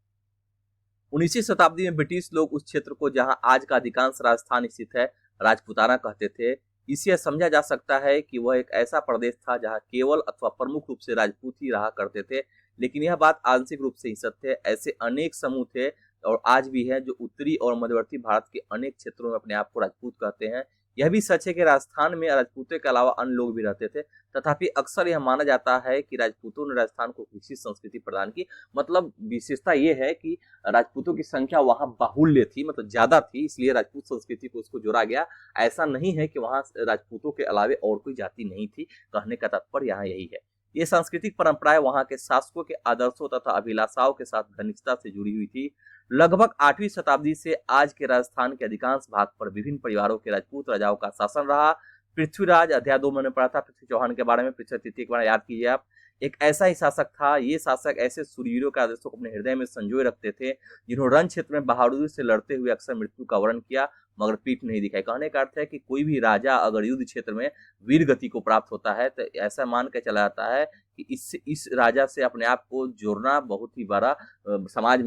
19वीं शताब्दी में ब्रिटिश लोग उस क्षेत्र को जहां आज का अधिकांश राजस्थान स्थित है राजपूताना कहते थे। इससे समझा जा सकता है कि वह एक ऐसा प्रदेश था जहां केवल अथवा प्रमुख रूप से राजपूत ही रहा करते थे, लेकिन यह बात आंशिक रूप से ही सत्य है। ऐसे अनेक समूह थे और आज भी है जो उत्तरी और मध्यवर्ती भारत के अनेक क्षेत्रों में अपने आप को राजपूत कहते हैं। यह भी सच है कि राजस्थान में राजपूतों के अलावा अन्य लोग भी रहते थे, तथापि अक्सर यह माना जाता है कि राजपूतों ने राजस्थान को विशिष्ट संस्कृति प्रदान की। मतलब विशेषता यह है कि राजपूतों की संख्या वहां बाहुल्य थी, मतलब ज्यादा थी, इसलिए राजपूत संस्कृति को उसको जोड़ा गया। ऐसा नहीं है कि वहां राजपूतों के अलावे और कोई जाति नहीं थी, कहने का तात्पर्य यहाँ यही है। ये सांस्कृतिक परंपराएं वहां के शासकों के आदर्शों तथा अभिलाषाओं के साथ घनिष्ठता से जुड़ी हुई थी। लगभग 8वीं शताब्दी से आज के राजस्थान के अधिकांश भाग पर विभिन्न परिवारों के राजपूत राजाओं का शासन रहा। पृथ्वीराज, अध्याय 2 मैंने पढ़ा था पृथ्वी चौहान के बारे में, पृथ्वी तृतीय के बारे में याद कीजिए आप। एक ऐसा ही शासक था। ये शासक ऐसे सूरवीरों के आदर्शों को अपने हृदय में संजोए रखते थे जिन्होंने रण क्षेत्र में बहादुरी से लड़ते हुए अक्सर मृत्यु का वर्ण किया मगर पीठ नहीं दिखाई। कहने का अर्थ है कि कोई भी राजा अगर युद्ध क्षेत्र में वीर गति को प्राप्त होता है तो ऐसा मान के चला जाता है कि इस राजा से अपने आप को जोड़ना बहुत ही बड़ा समाज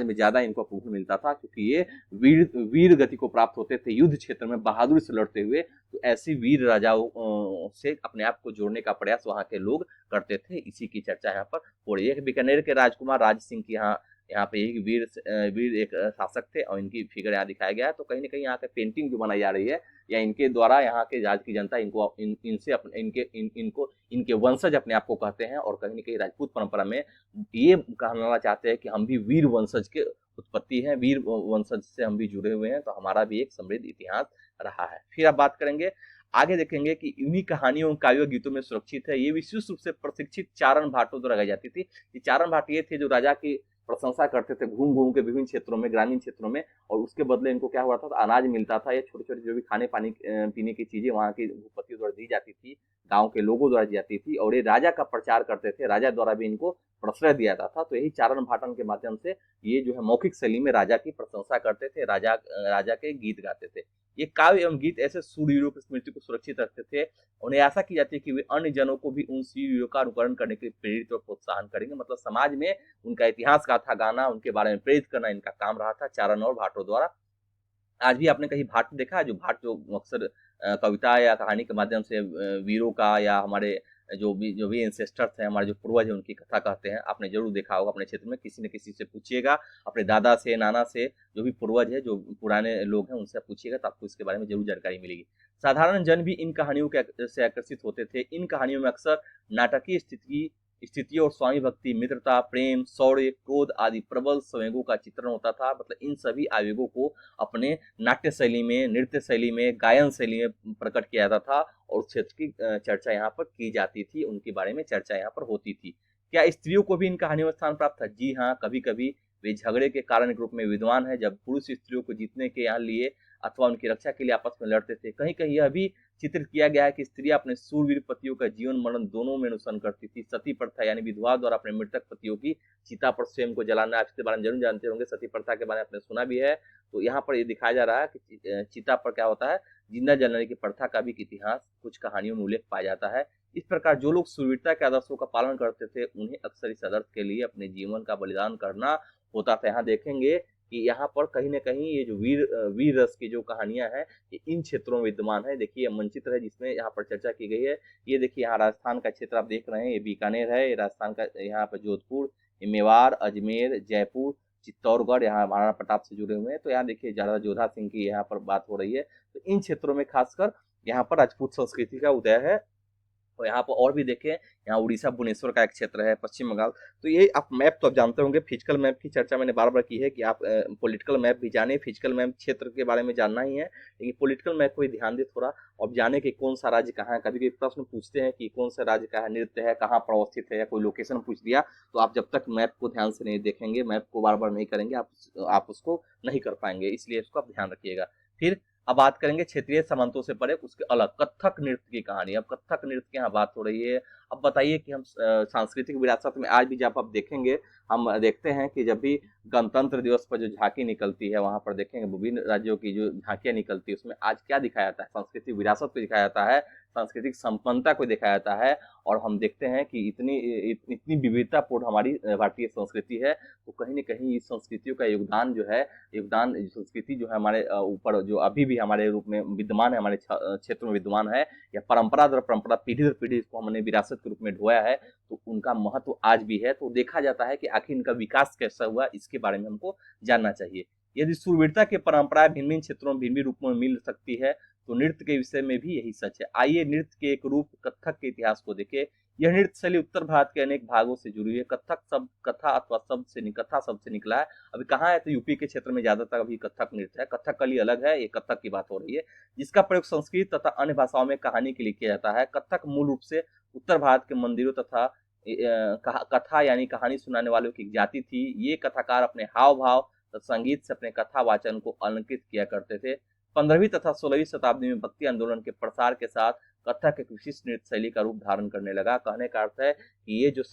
में ज्यादा इनको पुण्य मिलता था, क्योंकि ये वीर गति को प्राप्त होते थे युद्ध क्षेत्र में बहादुरी से लड़ते हुए। तो ऐसी वीर राजाओं से अपने आप को जोड़ने का प्रयास वहां के लोग करते थे। इसी की चर्चा यहाँ पर हो रही है। बीकानेर के राजकुमार राज सिंह की यहाँ पे एक वीर एक शासक थे और इनकी फिगर यहाँ दिखाया गया है। तो कहीं ना कहीं यहाँ पे पेंटिंग जो बनाई जा रही है या इनके द्वारा यहाँ के राज्य की जनता इनके वंशज अपने आप को कहते हैं और कहीं ना कहीं राजपूत परंपरा में ये कहना चाहते हैं कि हम भी वीर वंशज के उत्पत्ति हैं, वीर वंशज से हम भी जुड़े हुए हैं, तो हमारा भी एक समृद्ध इतिहास रहा है। फिर आप बात करेंगे, आगे देखेंगे कि इन्हीं कहानियों काव्य गीतों में सुरक्षित है। ये विशेष रूप से प्रशिक्षित चारण भाटों द्वारा गाई जाती थी। ये चारण भाट ये थे जो राजा की प्रशंसा करते थे घूम घूम के विभिन्न क्षेत्रों में, ग्रामीण क्षेत्रों में, और उसके बदले इनको क्या हुआ था, अनाज मिलता था या छोटे छोटे जो भी खाने पानी पीने की चीजें वहां की भूपतियों द्वारा दी जाती थी, गांव के लोगों द्वारा दी जाती थी और ये राजा का प्रचार करते थे, राजा द्वारा भी इनको प्रश्रय दिया जाता था। तो यही चारण भाटन के माध्यम से ये जो है मौखिक शैली में राजा की प्रशंसा करते थे, राजा के गीत गाते थे। ये काव्य एवं गीत ऐसे शूरवीरों की स्मृति को सुरक्षित रखते थे। उन्हें आशा की जाती है कि वे अन्य जनों को भी उन शूरवीरों का अनुकरण करने के लिए प्रेरित और प्रोत्साहन करेंगे। मतलब समाज में उनका इतिहास गाथा गाना, उनके बारे में प्रेरित करना इनका काम रहा था चारण और भाटों द्वारा। आज भी आपने कहीं भाट देखा है, जो भाट जो अक्सर कविता या कहानी के माध्यम से वीरों का या हमारे जो भी एंसेस्टर्स हैं, हमारे जो पूर्वज हैं, उनकी कथा कहते हैं। आपने जरूर देखा होगा अपने क्षेत्र में, किसी न किसी से पूछिएगा, अपने दादा से, नाना से, जो भी पूर्वज है, जो पुराने लोग हैं, उनसे पूछिएगा तो आपको इसके बारे में जरूर जानकारी मिलेगी। साधारण जन भी इन कहानियों से आकर्षित होते थे। इन कहानियों में अक्सर नाटकीय स्थितियों और स्वामी भक्ति, मित्रता, प्रेम, शौर्य, क्रोध आदि प्रबल संवेगों का चित्रण होता था। मतलब इन सभी आवेगों को अपने नाट्य शैली में, नृत्य शैली में, गायन शैली में प्रकट किया जाता था और क्षेत्र की चर्चा यहाँ पर की जाती थी, उनके बारे में चर्चा यहाँ पर होती थी। क्या स्त्रियों को भी इन कहानियों में स्थान प्राप्त था? जी हाँ, कभी कभी वे झगड़े के कारण के रूप में विद्वान है, जब पुरुष स्त्रियों को जीतने के यहाँ लिए अथवा उनकी रक्षा के लिए आपस में लड़ते थे। कहीं कहीं यह भी चित्रित किया गया है कि स्त्रियां अपने सूरवीर पतियों का जीवन मरण दोनों में अनुसरण करती थी। सती प्रथा यानी विधवा द्वारा अपने मृतक पतियों की चिता पर स्वयं को जलाना, आप इसके बारे में जरूर जानते होंगे, सती प्रथा के बारे में आपने सुना भी है। तो यहाँ पर ये दिखाया जा रहा है कि चिता पर क्या होता है, जिंदा जलाने की प्रथा का भी इतिहास कुछ कहानियों में उल्लेख पाया जाता है। इस प्रकार जो लोग सूरवीरता के आदर्शों का पालन करते थे, उन्हें अक्सर इस आदर्श के लिए अपने जीवन का बलिदान करना होता था। यहाँ देखेंगे कि यहाँ पर कहीं न कहीं ये जो वीर रस की जो कहानियां हैं, ये इन क्षेत्रों में विद्यमान है। देखिए मानचित्र है जिसमें यहाँ पर चर्चा की गई है। ये देखिए यहाँ राजस्थान का क्षेत्र आप देख रहे हैं, ये बीकानेर है, ये राजस्थान का, यहाँ पर जोधपुर, मेवाड़, अजमेर, जयपुर, चित्तौड़गढ़, यहाँ महाराणा प्रताप से जुड़े हुए हैं। तो यहाँ देखिए ज्यादा जोधा सिंह की यहाँ पर बात हो रही है। तो इन क्षेत्रों में खासकर यहाँ पर राजपूत संस्कृति का उदय है। और यहाँ पर और भी देखें, यहाँ उड़ीसा भुवनेश्वर का एक क्षेत्र है, पश्चिम बंगाल। तो ये आप मैप तो आप जानते होंगे, फिजिकल मैप की चर्चा मैंने बार बार की है कि आप पॉलिटिकल मैप भी जाने, फिजिकल मैप क्षेत्र के बारे में जानना ही है, लेकिन पॉलिटिकल मैप को भी ध्यान दे थोड़ा, और जाने कि कौन सा राज्य कहाँ है। कभी कभी प्रश्न पूछते हैं कि कौन सा राज्य का है, नृत्य है, कहाँ पर अवस्थित है, या कोई लोकेशन पूछ दिया, तो आप जब तक मैप को ध्यान से नहीं देखेंगे, मैप को बार बार नहीं करेंगे, आप उसको नहीं कर पाएंगे। इसलिए इसको आप ध्यान रखिएगा। फिर अब बात करेंगे क्षेत्रीय सामंतों से परे उसके अलग कथक नृत्य की कहानी। अब कथक नृत्य की यहाँ बात हो रही है। अब बताइए कि हम सांस्कृतिक विरासत में आज भी जब आप देखेंगे, हम देखते हैं कि जब भी गणतंत्र दिवस पर जो झांकी निकलती है, वहां पर देखेंगे विभिन्न राज्यों की जो झांकियां निकलती है, उसमें आज क्या दिखाया जाता है? सांस्कृतिक विरासत को दिखाया जाता है, सांस्कृतिक संपन्नता को दिखाया जाता है। और हम देखते हैं कि इतनी विविधतापूर्ण हमारी भारतीय संस्कृति है। तो कहीं न कहीं इस संस्कृतियों का योगदान जो है, संस्कृति जो है हमारे ऊपर जो अभी भी हमारे रूप में विद्यमान है, हमारे क्षेत्र में विद्यमान है, या परंपरा दर परंपरा, पीढ़ी दर पीढ़ी इसको हमने विरासत के रूप में ढोया है, तो उनका महत्व आज भी है। तो देखा जाता है कि आखिर इनका विकास कैसा हुआ, इसके बारे में हमको जानना चाहिए। यदि शूरवीरता की परंपराएं भिन्न भिन्न क्षेत्रों में भिन्न भिन्न रूपों में मिल सकती है, तो नृत्य के विषय में भी यही सच है। आइए नृत्य के एक रूप कथक के इतिहास को देखें। यह नृत्य शैली उत्तर भारत के अनेक भागों से जुड़ी है। कथक शब्द कथा अथवा कथा शब्द से निकला है। अभी कहाँ है, तो यूपी के क्षेत्र में ज्यादातर अभी कथक नृत्य है। कथकली अलग है, ये कथक की बात हो रही है, जिसका प्रयोग संस्कृत तथा अन्य भाषाओं में कहानी के लिए किया जाता है। कथक मूल रूप से उत्तर भारत के मंदिरों तथा कथा यानी कहानी सुनाने वालों की जाति थी। ये कथाकार अपने हाव भाव तथा संगीत से अपने कथा वाचन को अलंकृत किया करते थे। 15वीं तथा 16वीं शताब्दी में भक्ति आंदोलन के प्रसार के साथ कथक एक विशिष्ट नृत्य शैली का रूप धारण करने लगा। कहने का अर्थ है कि ये जो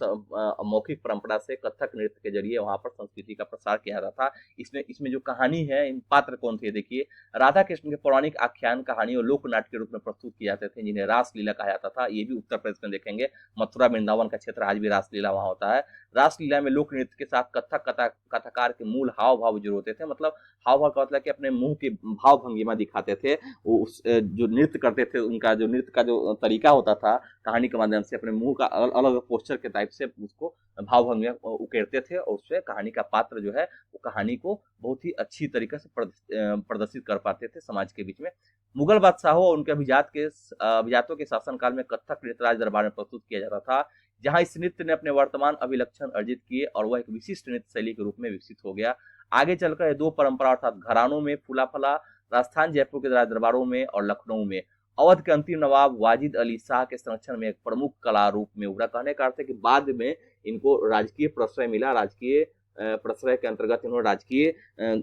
मौखिक परंपरा से कथक नृत्य के जरिए वहां पर संस्कृति का प्रसार किया रहा था। इसमें जो कहानी है, इन पात्र कौन थे देखिए। राधा कृष्ण के पौराणिक आख्यान, कहानी और लोक नाट्य के रूप में प्रस्तुत किए जाते थे, जिन्हें रासलीला कहा जाता था। ये भी उत्तर प्रदेश में देखेंगे, मथुरा वृंदावन का क्षेत्र, आज भी रासलीला वहां होता है। रासलीला में लोक नृत्य के साथ कथाकार के मूल हाव भाव जुड़े होते थे। मतलब हाव भाव का मतलब कि अपने मुंह के भाव भंगिमा दिखाते थे। वो जो नृत्य करते थे, उनका जो नृत्य का जो तरीका होता था, कहानी के माध्यम से अपने मुंह का अलग अलग पोस्चर के टाइप से उसको भाव भंगिमा उकेरते थे, और उससे कहानी का पात्र जो है वो कहानी को बहुत ही अच्छी तरीके से प्रदर्शित कर पाते थे समाज के बीच में। मुगल बादशाहों और उनके अभिजातों के शासनकाल में कथक नृत्य राज दरबार में प्रस्तुत किया जाता था, जहां इस नृत्य ने अपने वर्तमान अभिलक्षण अर्जित किए और वह एक विशिष्ट नृत्य शैली के रूप में विकसित हो गया। आगे चलकर दो परंपरा अर्थात घरानों में फूला फला, राजस्थान जयपुर के राज दरबारों में और लखनऊ में अवध के अंतिम नवाब वाजिद अली शाह के संरक्षण में एक प्रमुख कला रूप में उभरा। कहने का अर्थ है कि बाद में इनको राजकीय प्रश्रय मिला, राजकीय प्रश्रय के अंतर्गत इन्होंने राजकीय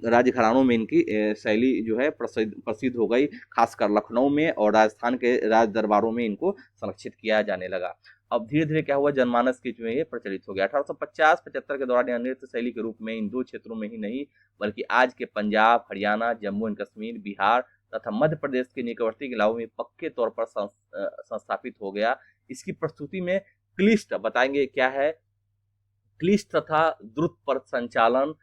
राजघरानों में इनकी शैली जो है प्रसिद्ध हो गई, खासकर लखनऊ में और राजस्थान के राज दरबारों में इनको संरक्षित किया जाने लगा। अब धीरे धीरे क्या हुआ, जनमानस के में ये प्रचलित हो गया। 1850-75 के दौरान यह नृत्य शैली के रूप में इन दो क्षेत्रों में ही नहीं बल्कि आज के पंजाब, हरियाणा, जम्मू एंड कश्मीर, बिहार तथा मध्य प्रदेश के निकटवर्ती इलाकों में पक्के तौर पर संस्थापित हो गया। इसकी प्रस्तुति में क्लिष्ट बताएंगे क्या है, क्लिष्ट तथा द्रुत पर संचालन,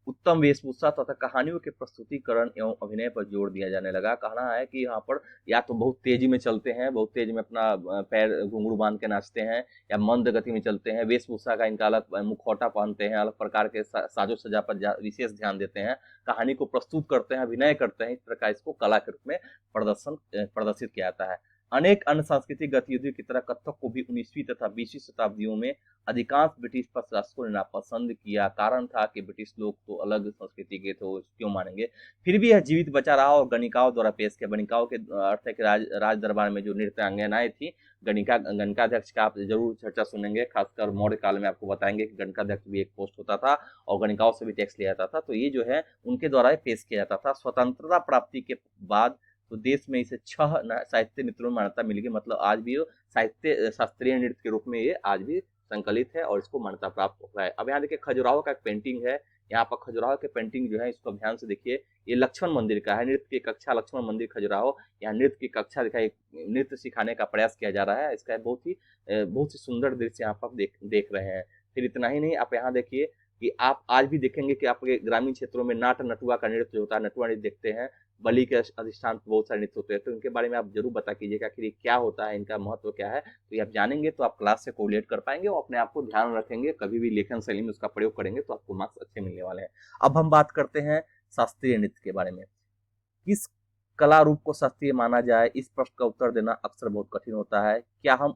उत्तम वेशभूषा तथा कहानियों के प्रस्तुतिकरण एवं अभिनय पर जोर दिया जाने लगा। कहना है कि यहाँ पर या तो बहुत तेजी में चलते हैं, बहुत तेजी में अपना पैर घुंघरू बांध के नाचते हैं, या मंद गति में चलते हैं। वेशभूषा का इनका अलग मुखौटा पहनते हैं, अलग प्रकार के साजो सज्जा पर विशेष ध्यान देते हैं, कहानी को प्रस्तुत करते हैं, अभिनय करते हैं। इस प्रकार इसको कला के रूप में प्रदर्शित किया जाता है। अनेक अन्य सांस्कृतिक गतिविधियों की तरह कथक को भी 19वीं तथा 20वीं शताब्दियों में अधिकांश ब्रिटिश शासकों ने नापसंद किया। कारण था कि ब्रिटिश लोग तो अलग संस्कृति के थे, क्यों मानेंगे। फिर भी यह जीवित बचा रहा और गणिकाओं द्वारा पेश किया। गणिकाओं के अर्थ है कि राज दरबार में जो नृत्यांगनाएं थी, गणिकाध्यक्ष का आप जरूर चर्चा सुनेंगे, खासकर मौर्य काल में आपको बताएंगे कि गणिकाध्यक्ष भी एक पोस्ट होता था और गणिकाओं से भी टैक्स लिया जाता था। तो ये जो है उनके द्वारा पेश किया जाता था। स्वतंत्रता प्राप्ति के बाद तो देश में इसे 6 साहित्य नृत्यों में मान्यता मिल गई। मतलब आज भी साहित्य शास्त्रीय नृत्य के रूप में ये आज भी संकलित है और इसको मान्यता प्राप्त हो रहा है। अब यहाँ देखिए खजुराहो का एक पेंटिंग है, यहाँ पर खजुराहो के पेंटिंग जो है इसको ध्यान से देखिए। ये लक्ष्मण मंदिर का है, नृत्य की कक्षा लक्ष्मण मंदिर खजुराहो। यहाँ नृत्य की कक्षा दिखाई, नृत्य सिखाने का प्रयास किया जा रहा है। इसका बहुत ही सुंदर दृश्य यहाँ पर देख रहे हैं। फिर इतना ही नहीं, आप यहाँ देखिए कि आप आज भी देखेंगे कि आपके ग्रामीण क्षेत्रों में नाट नटुआ का नृत्य होता है, नटुआ नृत्य देखते हैं। बलि के अधिष्ठान पर बहुत सारे नृत्य होते हैं, तो इनके बारे में आप जरूर बता कीजिएगा कि क्या होता है, इनका महत्व क्या है। तो ये आप जानेंगे तो आप क्लास से कोरिलेट कर पाएंगे और अपने आप को ध्यान रखेंगे, कभी भी लेखन शैली में उसका प्रयोग करेंगे तो आपको मार्क्स अच्छे मिलने वाले हैं। अब हम बात करते हैं शास्त्रीय नृत्य के बारे में। किस कला रूप को शास्त्रीय माना जाए, इस प्रश्न का उत्तर देना अक्सर बहुत कठिन होता है। क्या हम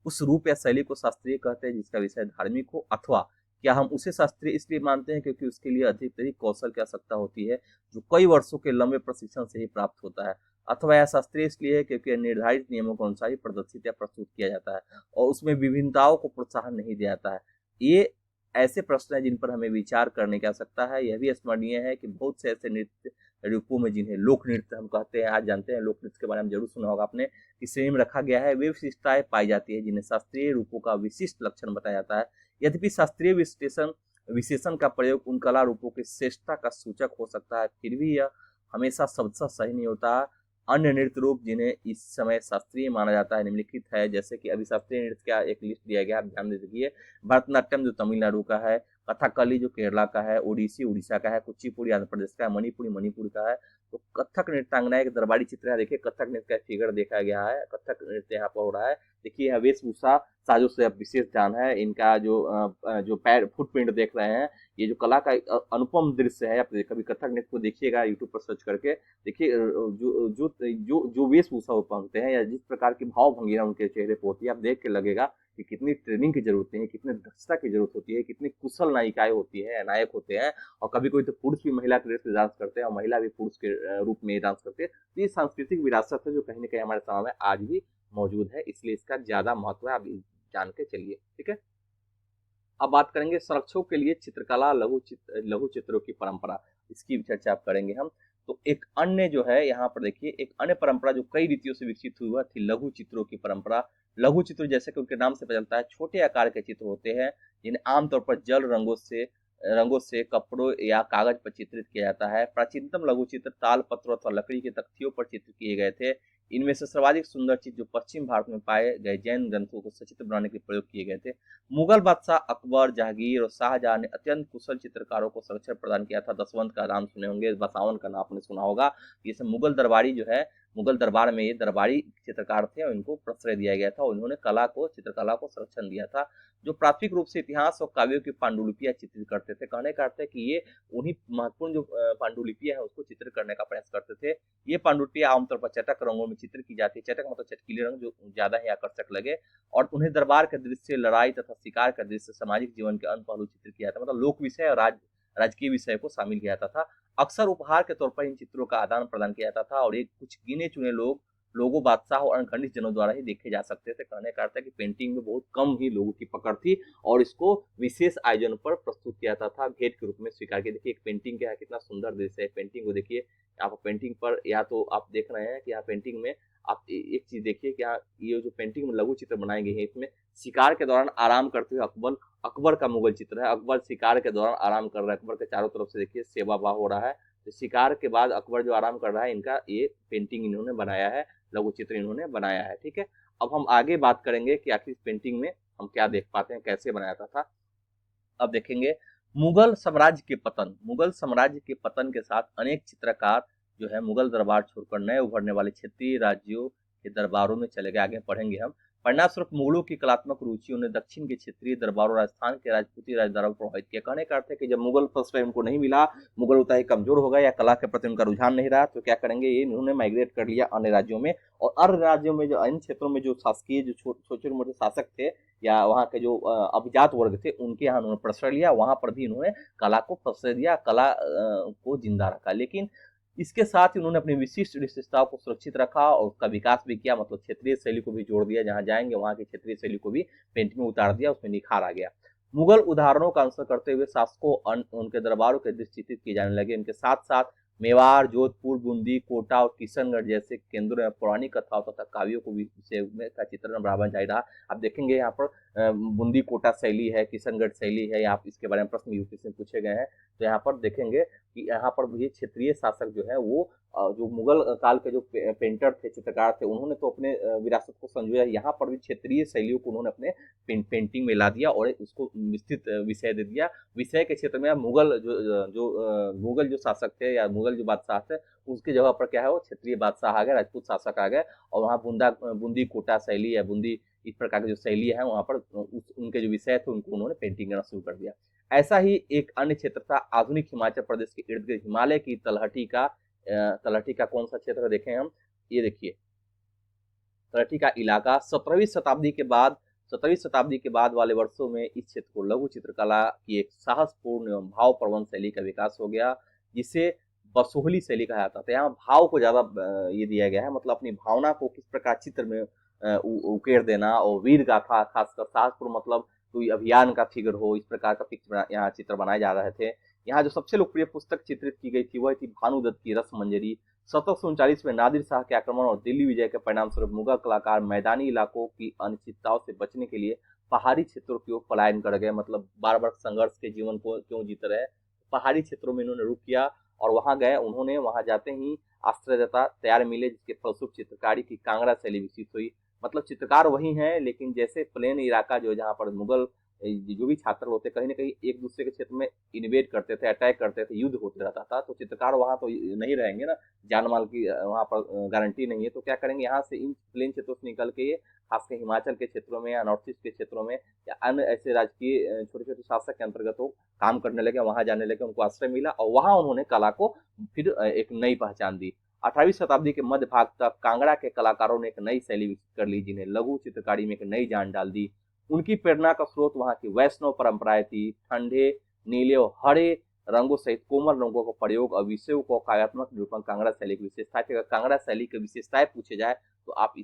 उस रूप या शैली को शास्त्रीय कहते हैं जिसका विषय धार्मिक हो, अथवा क्या हम उसे शास्त्रीय इसलिए मानते हैं क्योंकि उसके लिए अधिक कौशल की आवश्यकता होती है जो कई वर्षों के लंबे प्रशिक्षण से ही प्राप्त होता है, अथवा यह शास्त्रीय इसलिए है क्योंकि निर्धारित नियमों के अनुसार ही प्रदर्शित या प्रस्तुत किया जाता है और उसमें विभिन्नताओं को प्रोत्साहन नहीं दिया जाता है। ये ऐसे प्रश्न हैं जिन पर हमें विचार करने की आवश्यकता है। यह भी स्मरणीय है कि बहुत से ऐसे नृत्य रूपों में जिन्हें लोक नृत्य हम कहते हैं, आज जानते हैं लोक नृत्य के बारे में जरूर सुना होगा आपने, कि श्रेणी में रखा गया है, वे विशिष्टताएं पाई जाती है जिन्हें शास्त्रीय रूपों का विशिष्ट लक्षण बताया जाता है। यद्यपि शास्त्रीय विशेषण का प्रयोग उन कला रूपों की श्रेष्ठता का सूचक हो सकता है, फिर भी यह हमेशा शब्दशः सही नहीं होता। अन्य नृत्य रूप जिन्हें इस समय शास्त्रीय माना जाता है निम्नलिखित है, जैसे कि अभी शास्त्रीय नृत्य का एक लिस्ट दिया गया, आप ध्यान दे दीजिए। भरतनाट्यम जो तमिलनाडु का है, कथकली जो केरला का है, ओडिसी उड़ीसा का है, कुचिपुड़ी आंध्र प्रदेश का है, मणिपुरी मणिपुर का है। तो कथक नृत्यांगना एक दरबारी चित्र है, देखिए कथक नृत्य का फिगर देखा गया है, कथक नृत्य यहाँ पर हो रहा है। देखिए वेशभूषा साजो से विशेष ध्यान है, इनका जो पैर फुटप्रिंट देख रहे हैं, ये जो कला का अनुपम दृश्य है। आप कभी कथक नृत्य को देखिएगा यूट्यूब पर सर्च करके, देखिए जो वेशभूषा वो पहनते हैं या जिस प्रकार की भाव भंगिमा उनके चेहरे पर होती है, आप देख के लगेगा कि कितनी ट्रेनिंग की जरूरत है, कितनी दक्षता की जरूरत होती है, कितनी कुशल नायिकाएं होती है, नायक होते हैं। और कभी कोई तो पुरुष भी महिला के ड्रेस में डांस करते हैं और महिला भी पुरुष के रूप में डांस करते हैं। तो ये सांस्कृतिक विरासत है जो कहीं ना कहीं हमारे समाज में आज भी मौजूद है, इसलिए इसका ज्यादा महत्व है, आप जान के चलिए। ठीक है, अब बात करेंगे संरक्षकों के लिए चित्रकला लघु चित्रों की परंपरा, इसकी चर्चा आप करेंगे हम। तो एक अन्य जो है यहाँ पर देखिए, एक अन्य परंपरा जो कई रीतियों से विकसित हुई वह थी लघु चित्रों की परंपरा। लघु चित्र जैसे कि उनके नाम से पता चलता है, छोटे आकार के चित्र होते हैं जिन्हें आमतौर पर जल रंगों से कपड़ों या कागज पर चित्रित किया जाता है। प्राचीनतम लघु चित्र ताल पत्रों अथवा लकड़ी के तख्तियों पर चित्र किए गए थे। इनमें से सर्वाधिक सुंदर चित्र जो पश्चिम भारत में पाए गए जैन ग्रंथों को सचित्र बनाने के लिए प्रयोग किए गए थे। मुगल बादशाह अकबर, जहांगीर और शाहजहां ने अत्यंत कुशल चित्रकारों को संरक्षण प्रदान किया था। दसवंत का नाम सुने होंगे, बसावन का नाम आपने सुना होगा। जैसे मुगल दरबारी जो है, मुगल दरबार में ये दरबारी चित्रकार थे और इनको प्रश्रय दिया गया था और उन्होंने चित्रकला को संरक्षण दिया था। जो प्राथमिक रूप से इतिहास और काव्यों की पांडुलिपियां चित्रित करते थे। कहने का अर्थ है कि ये उन्हीं महत्वपूर्ण जो पांडुलिपियां हैं उसको चित्र करने का प्रयास करते थे। ये पांडुलिपियां आमतौर पर चटक रंगों में चित्र की जाती है। चटक मतलब चटकीले रंग जो ज्यादा ही आकर्षक लगे, और उन्हें दरबार के दृश्य, लड़ाई तथा शिकार का दृश्य, सामाजिक जीवन के अन्य पहलू चित्र किया जाता, मतलब लोक विषय और राजकीय विषय को शामिल किया जाता था। अक्सर उपहार के तौर पर इन चित्रों का आदान प्रदान किया जाता था और एक कुछ गिने चुने लोग लोगों, बादशाह और अनखंडित जनों द्वारा ही देखे जा सकते थे। कहने का अर्थ है कि पेंटिंग में बहुत कम ही लोगों की पकड़ थी और इसको विशेष आयोजन पर प्रस्तुत किया जाता था, भेंट के रूप में स्वीकार किया। देखिए एक पेंटिंग क्या है, कितना सुंदर दृश्य है। पेंटिंग को देखिए, यहाँ पर पेंटिंग पर या तो आप देख रहे हैं कि यहाँ पेंटिंग में आप एक चीज देखिए कि यहाँ ये जो पेंटिंग में लघु चित्र बनाए गए हैं, इसमें शिकार के दौरान आराम करते हुए अकबर अकबर का मुगल चित्र है। अकबर शिकार के दौरान आराम कर रहा है, अकबर के चारों तरफ से देखिए सेवा वाह हो रहा है। तो शिकार के बाद अकबर जो आराम कर रहा है, इनका ये पेंटिंग इन्होंने बनाया है, लघु चित्र इन्होंने बनाया है। ठीक है, अब हम आगे बात करेंगे कि आखिर इस पेंटिंग में हम क्या देख पाते हैं, कैसे बनाया था। अब देखेंगे मुगल साम्राज्य के पतन। मुगल साम्राज्य के पतन के साथ अनेक चित्रकार जो है मुगल दरबार छोड़कर नए उभरने वाले क्षेत्रीय राज्यों के दरबारों में चले गए। आगे पढ़ेंगे हम। परिणामस्वरूप मुगलों की कलात्मक रुचियों ने दक्षिण के क्षेत्रीय दरबारों, राजस्थान के राजपूती राजदरबारों को प्रभावित किया। कहने का अर्थ है कि जब मुगल प्रश्रय उनको नहीं मिला, मुगल उतना ही कमजोर हो गया या कला के प्रति उनका रुझान नहीं रहा, तो क्या करेंगे, ये इन्होंने माइग्रेट कर लिया अन्य राज्यों में। और अन्य राज्यों में जो अन्य क्षेत्रों में जो शासकीय जो छोटे मोटे शासक थे या वहाँ के जो अभिजात वर्ग थे, उनके यहाँ उन्होंने प्रश्रय लिया, वहां पर भी इन्होंने कला को प्रश्रय दिया, कला को जिंदा रखा। लेकिन इसके साथ ही उन्होंने अपनी विशिष्ट विशेषताओं को सुरक्षित रखा और उसका विकास भी किया। मतलब क्षेत्रीय शैली को भी जोड़ दिया, जहां जाएंगे वहां की क्षेत्रीय शैली को भी पेंटिंग में उतार दिया, उसमें निखार आ गया। मुगल उदाहरणों का अनुसरण करते हुए शासकों उनके दरबारों के दृष्टि चित्रित किए जाने लगे। इनके साथ साथ मेवाड़, जोधपुर, बूंदी, कोटा और किशनगढ़ जैसे केंद्रों में पौराणिक कथाओं तथा काव्यों को भी का चित्रण बढ़ावा जारी रहा। आप देखेंगे यहाँ पर बूंदी कोटा शैली है, किशनगढ़ शैली है, आप इसके बारे में प्रश्न यूपीएससी में पूछे गए हैं। तो यहाँ पर देखेंगे कि यहाँ पर भी क्षेत्रीय शासक जो है वो जो मुगल काल के जो पेंटर थे, चित्रकार थे, उन्होंने तो अपने विरासत को संजोया। यहाँ पर भी क्षेत्रीय शैलियों को उन्होंने अपने पेंटिंग में ला दिया और उसको विस्तृत विषय दे दिया। विषय के क्षेत्र में मुगल मुगल जो शासक थे या मुगल जो बादशाह थे, उसकी जगह पर क्या है, वो क्षेत्रीय बादशाह आ गए, राजपूत शासक आ गए और वहाँ बूंदी कोटा शैली या बूंदी इस प्रकार की जो शैली है, वहाँ पर उनके जो विषय थे उनको उन्होंने पेंटिंग करना शुरू कर दिया। ऐसा ही एक अन्य क्षेत्र था आधुनिक हिमाचल प्रदेश के इर्द गिर्द हिमालय की तलहटी का कौन सा क्षेत्र देखें हम, ये देखिए तलहटी का इलाका। 17वीं शताब्दी के बाद वाले वर्षों में इस क्षेत्र को लघु चित्रकला की एक साहसपूर्ण एवं भावप्रवण शैली का विकास हो गया, जिसे बसोहली शैली कहा जाता था। यहाँ भाव को ज्यादा ये दिया गया है, मतलब अपनी भावना को किस प्रकार चित्र में उकेर देना। और वीर गाथा, खासकर साहसपूर्ण, मतलब कोई अभियान का फिगर हो, इस प्रकार का पिक्चर यहाँ चित्र बनाए जा रहे थे। यहाँ जो सबसे लोकप्रिय पुस्तक चित्रित की गई थी वह थी भानुदत्त की रसमंजरी। 1739 में नादिर शाह के आक्रमण और दिल्ली विजय के परिणाम स्वरूप मुगल कलाकार मैदानी इलाकों की अनिश्चितताओं से बचने के लिए पहाड़ी क्षेत्रों की ओर पलायन कर गए। मतलब बार बार संघर्ष के जीवन को क्यों जीते रहे, पहाड़ी क्षेत्रों में इन्होंने रुख किया और वहां गए। उन्होंने वहां जाते ही आश्रयदाता तैयार मिले, जिसके फलस्वरूप चित्रकारी की कांगड़ा शैली विकसित हुई। मतलब चित्रकार वही हैं, लेकिन जैसे प्लेन इलाका जो जहाँ पर मुगल जो भी छात्र होते कहीं ना कहीं एक दूसरे के क्षेत्र में इन्वेड करते थे, अटैक करते थे, युद्ध होते रहता था, तो चित्रकार वहां तो नहीं रहेंगे ना, जान माल की वहां पर गारंटी नहीं है। तो क्या करेंगे, यहाँ से इन प्लेन क्षेत्रों से निकल के खासकर हिमाचल के क्षेत्रों में या नॉर्थ ईस्ट के क्षेत्रों में या अन्य ऐसे राजकीय छोटे छोटे शासक के अंतर्गत वो काम करने लगे, वहां जाने लगे, उनको आश्रय मिला और वहां उन्होंने कला को फिर एक नई पहचान दी। 18वीं शताब्दी के मध्य भाग तक कांगड़ा के कलाकारों ने एक नई शैली विकसित कर ली, जिन्हें लघु चित्रकारी में एक नई जान डाल दी। उनकी प्रेरणा का स्रोत वहां की वैष्णव परंपराएं थी। ठंडे, नीले और हरे रंगों सहित कोमल रंगों का प्रयोग और विषयों को कार्यात्मक निरूपण कांगड़ा शैली की विशेषता है। अगर कांगड़ा शैली की विशेषताएं पूछे जाए तो आप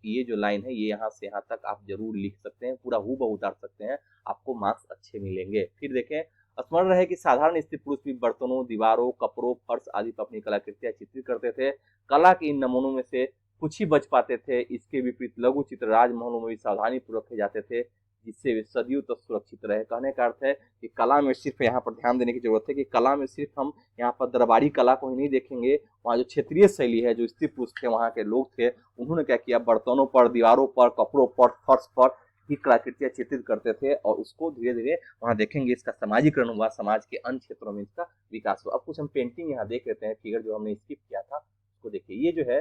ये जो लाइन है ये यहाँ से यहाँ तक आप जरूर लिख सकते हैं, पूरा हूबहू उतार सकते हैं, आपको मार्क्स अच्छे मिलेंगे। फिर देखें, स्मरण रहे कि साधारण स्त्री पुरुष भी बर्तनों, दीवारों, कपड़ों, फर्श आदि पर अपनी कलाकृतियां चित्रित करते थे। कला के इन नमूनों में से कुछ ही बच पाते थे। इसके विपरीत लघु चित्र राजमहलों में भी सावधानी पूर्वक रखे जाते थे, जिससे वे सदियों तक सुरक्षित रहे। कहने का अर्थ है कि कला में सिर्फ यहाँ पर ध्यान देने की जरूरत है कि कला में सिर्फ हम यहाँ पर दरबारी कला को ही नहीं देखेंगे, वहाँ जो क्षेत्रीय शैली है, जो स्त्री पुरुष थे, वहाँ के लोग थे, उन्होंने क्या किया, बर्तनों पर, दीवारों पर, कपड़ों पर, फर्श पर ही कलाकृतियां चित्रित करते थे और उसको धीरे धीरे वहाँ देखेंगे इसका समाजीकरण हुआ, समाज के अन्य क्षेत्रों में इसका विकास हुआ। अब कुछ हम पेंटिंग यहाँ देख लेते हैं, फिगर जो हमने स्किप किया था उसको देखिए। ये जो है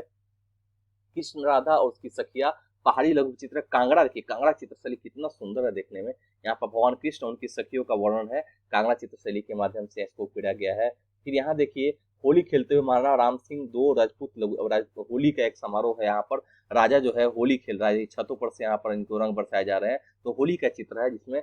कृष्ण राधा और उसकी सखिया पहाड़ी लघु चित्र कांगड़ा, देखिए कांगड़ा चित्रशैली कितना सुंदर है देखने में। यहाँ पर भगवान कृष्ण और उनकी सखियों का वर्णन है, कांगड़ा चित्रशैली के माध्यम से इसको किया गया है। फिर यहाँ देखिए होली खेलते हुए महाराणा राम सिंह, दो राजपूत होली का एक समारोह है। यहाँ पर राजा जो है होली खेल रहा है, छतों पर से यहाँ पर इनको रंग बरसाए जा रहे हैं। तो होली का चित्र है, जिसमें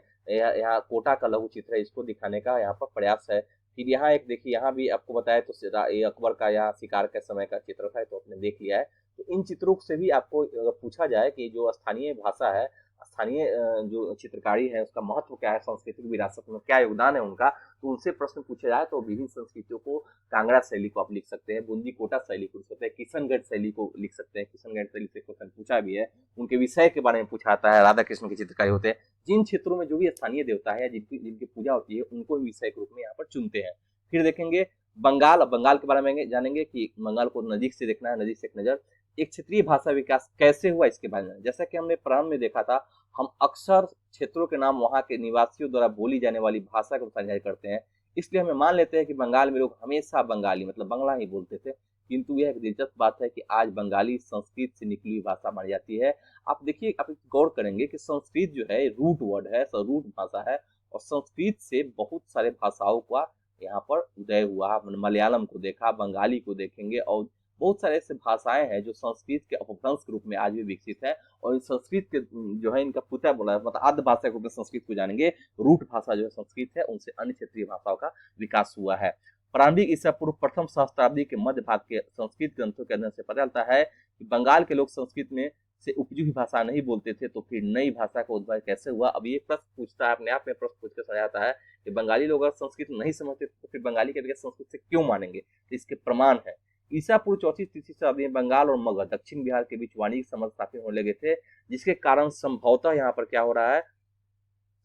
यहाँ कोटा का लघु चित्र है, इसको दिखाने का यहाँ पर प्रयास है। फिर यहाँ एक देखिए, यहाँ भी आपको बताया तो ये अकबर का यहाँ शिकार के समय का चित्र था, तो आपने देख लिया है। तो इन चित्रों से भी आपको अगर पूछा जाए कि जो स्थानीय भाषा है, स्थानीय जो चित्रकारी है, उसका महत्व क्या है, सांस्कृतिक विरासत में क्या योगदान है उनका, तो उनसे प्रश्न पूछा जाए तो विभिन्न संस्कृतियों को कांगड़ा शैली को आप लिख सकते हैं, बूंदी कोटा शैली को लिख सकते हैं, किशनगढ़ शैली को लिख सकते हैं। किशनगढ़ शैली से क्वेश्चन पूछा भी है, उनके विषय के बारे में पूछा आता है, राधा कृष्ण की चित्रकारी होते हैं। जिन क्षेत्रों में जो भी स्थानीय देवता है, जिनकी जिनकी पूजा होती है, उनको विषय के रूप में यहाँ पर चुनते हैं। फिर देखेंगे बंगाल, बंगाल के बारे में जानेंगे कि बंगाल को नजदीक से देखना है, नजदीक से एक नजर। एक क्षेत्रीय भाषा विकास कैसे हुआ इसके बारे में, जैसा कि हमने प्रारंभ में देखा था, हम अक्सर क्षेत्रों के नाम वहां के निवासियों द्वारा बोली जाने वाली भाषा को साझा करते हैं, इसलिए हमें मान लेते हैं कि बंगाल में लोग हमेशा बंगाली मतलब बांग्ला ही बोलते थे। किंतु यह एक दिलचस्प बात है कि आज बंगाली संस्कृत से निकली हुई भाषा मानी जाती है। आप देखिए, आप गौर करेंगे कि संस्कृत जो है रूट वर्ड है, रूट भाषा है, और संस्कृत से बहुत सारे भाषाओं का यहाँ पर उदय हुआ। मलयालम को देखा, बंगाली को देखेंगे, और बहुत सारे ऐसे भाषाएं हैं जो संस्कृत के अपभ्रंश के रूप में आज भी विकसित है। और इन संस्कृत के जो है इनका पुता बोला है, मतलब आद्य भाषा के रूप में संस्कृत को जानेंगे। रूट भाषा जो है संस्कृत है, उनसे अन्य क्षेत्रीय भाषाओं का विकास हुआ है। प्रारंभिक ईसा पूर्व प्रथम सहस्त्राब्दी के मध्य भाग के संस्कृत ग्रंथों के अध्ययन से पता चलता है कि बंगाल के लोग संस्कृत में से उपजी हुई भाषा नहीं बोलते थे, तो फिर नई भाषा का उद्भव कैसे हुआ। अब ये प्रश्न पूछता है, अपने आप में प्रश्न पूछ कर समझाता है कि बंगाली लोग अगर संस्कृत नहीं समझते तो फिर बंगाली के बगैर संस्कृत से क्यों मानेंगे। तो इसके प्रमाण है, ईसा पूर्व चौथी तीसरी शताब्दी में बंगाल और मगध दक्षिण बिहार के बीच वाणिज्यिक संबंध स्थापित होने लगे थे, जिसके कारण संभवतः यहाँ पर क्या हो रहा है,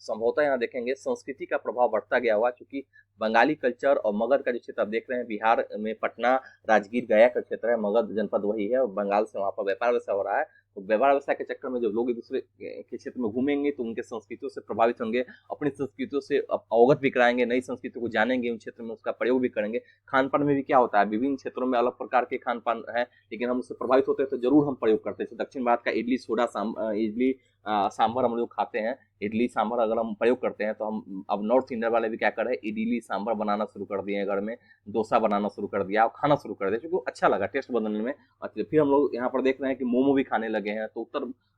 संभवतः यहाँ देखेंगे संस्कृति का प्रभाव बढ़ता गया हुआ, क्योंकि बंगाली कल्चर और मगध का जो क्षेत्र आप देख रहे हैं, बिहार में पटना, राजगीर, गया का क्षेत्र है, मगध जनपद वही है, और बंगाल से वहाँ पर व्यापार व्यवसाय हो रहा है। तो व्यापार व्यवसाय के चक्कर में जब लोग एक दूसरे के क्षेत्र में घूमेंगे तो उनके संस्कृतियों से प्रभावित होंगे, अपनी संस्कृतियों से अवगत भी कराएंगे, नई संस्कृतियों को जानेंगे, उन क्षेत्र में उसका प्रयोग भी करेंगे। खान पान में भी क्या होता है, विभिन्न क्षेत्रों में अलग प्रकार के खान पान है, लेकिन हम उससे प्रभावित होते हैं तो जरूर हम प्रयोग करते हैं। दक्षिण भारत का इडली सोडा इडली सांभर हम लोग खाते हैं, इडली सांभर अगर हम प्रयोग करते हैं तो हम अब नॉर्थ इंडिया वाले भी क्या कर रहे हैं, इडली सांभर बनाना शुरू कर दिए हैं, घर में डोसा बनाना शुरू कर दिया और खाना शुरू कर दिया, क्योंकि अच्छा लगा टेस्ट बदलने में। फिर हम लोग यहाँ पर देख रहे हैं कि मोमो भी खाने लगे हैं। तो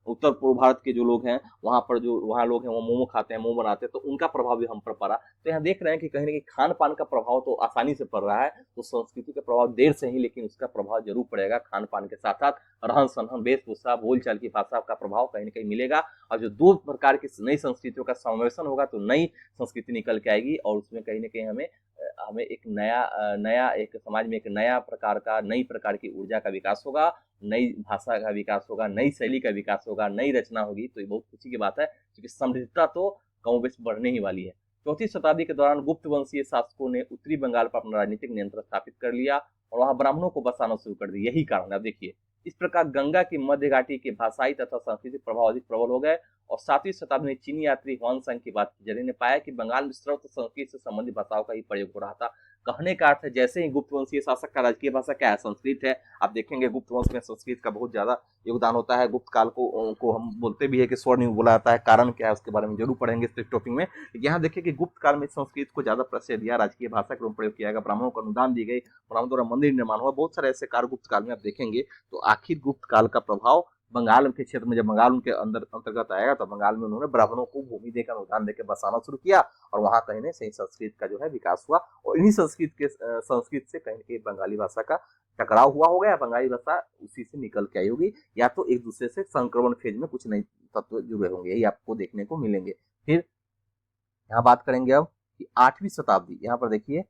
उत्तर पूर्व भारत के जो लोग हैं, वहाँ पर जो वहाँ लोग हैं वो मोमो खाते हैं, मोमो बनाते हैं, तो उनका प्रभाव भी हम पर पड़ा। तो यहाँ देख रहे हैं कि कहीं ना कहीं खान पान का प्रभाव तो आसानी से पड़ रहा है, तो संस्कृति का प्रभाव देर से ही, लेकिन उसका प्रभाव जरूर पड़ेगा। खान पान के साथ साथ रहन सहन, वेशभूषा, बोलचाल की भाषा का प्रभाव कहीं ना कहीं मिलेगा। और जो दो प्रकार की नई संस्कृतियों का समावेशन होगा तो नई संस्कृति निकल के आएगी, और उसमें कहीं ना कहीं हमें एक नया एक समाज में एक नया प्रकार का, नई प्रकार की ऊर्जा का विकास होगा, नई भाषा का विकास होगा, नई शैली का विकास होगा, नई रचना होगी। तो ये बहुत खुशी की बात है, क्योंकि समृद्धता तो कम बेश बढ़ने ही वाली है। चौथी शताब्दी के दौरान गुप्त वंशीय शासकों ने उत्तरी बंगाल पर अपना राजनीतिक नियंत्रण स्थापित कर लिया और वहां ब्राह्मणों को बसाना शुरू कर दिया। यही कारण है। अब देखिए, इस प्रकार गंगा की मध्य घाटी के भाषाई तथा सांस्कृतिक प्रभाव अधिक प्रबल हो गए, और 7वीं शताब्दी में चीनी यात्री ह्वानसंग की बात की, जिन्होंने पाया कि बंगाल में सर्वत्र संस्कृत से संबंधित भाषाओं का ही प्रयोग हो रहा था। कहने का अर्थ है, जैसे ही गुप्त वंशीय शासक का राजकीय भाषा क्या है, संस्कृत है। आप देखेंगे गुप्त वंश में संस्कृत का बहुत ज्यादा योगदान होता है। गुप्त काल को हम बोलते भी है कि स्वर्ण युग बोला जाता है। कारण क्या है उसके बारे में जरूर पढ़ेंगे इस टॉपिक में। यहाँ देखिए कि गुप्त काल में संस्कृत को ज्यादा प्रश्रय दिया, राजकीय भाषा के रूप में प्रयोग किया गया, ब्राह्मणों को अनुदान दी गई, ब्राह्मणों द्वारा मंदिर निर्माण हुआ, बहुत सारे ऐसे कार्य गुप्त काल में आप देखेंगे। तो आखिर गुप्त काल का प्रभाव बंगाल के क्षेत्र में, जब बंगाल उनके अंतर्गत आएगा, तो बंगाल में उन्होंने ब्राह्मणों को भूमि देकर, अनुदान देकर बसाना शुरू किया, और वहां कहीं ना कहीं संस्कृत का जो है विकास हुआ, और इन्हीं संस्कृत से कहीं ना कहीं बंगाली भाषा का टकराव हुआ होगा, या बंगाली भाषा उसी से निकल के आई होगी, या तो एक दूसरे से संक्रमण फेज में कुछ नए तत्व जुड़े होंगे, यही आपको देखने को मिलेंगे। फिर यहाँ बात करेंगे अब कि 8वीं शताब्दी। यहाँ पर देखिए,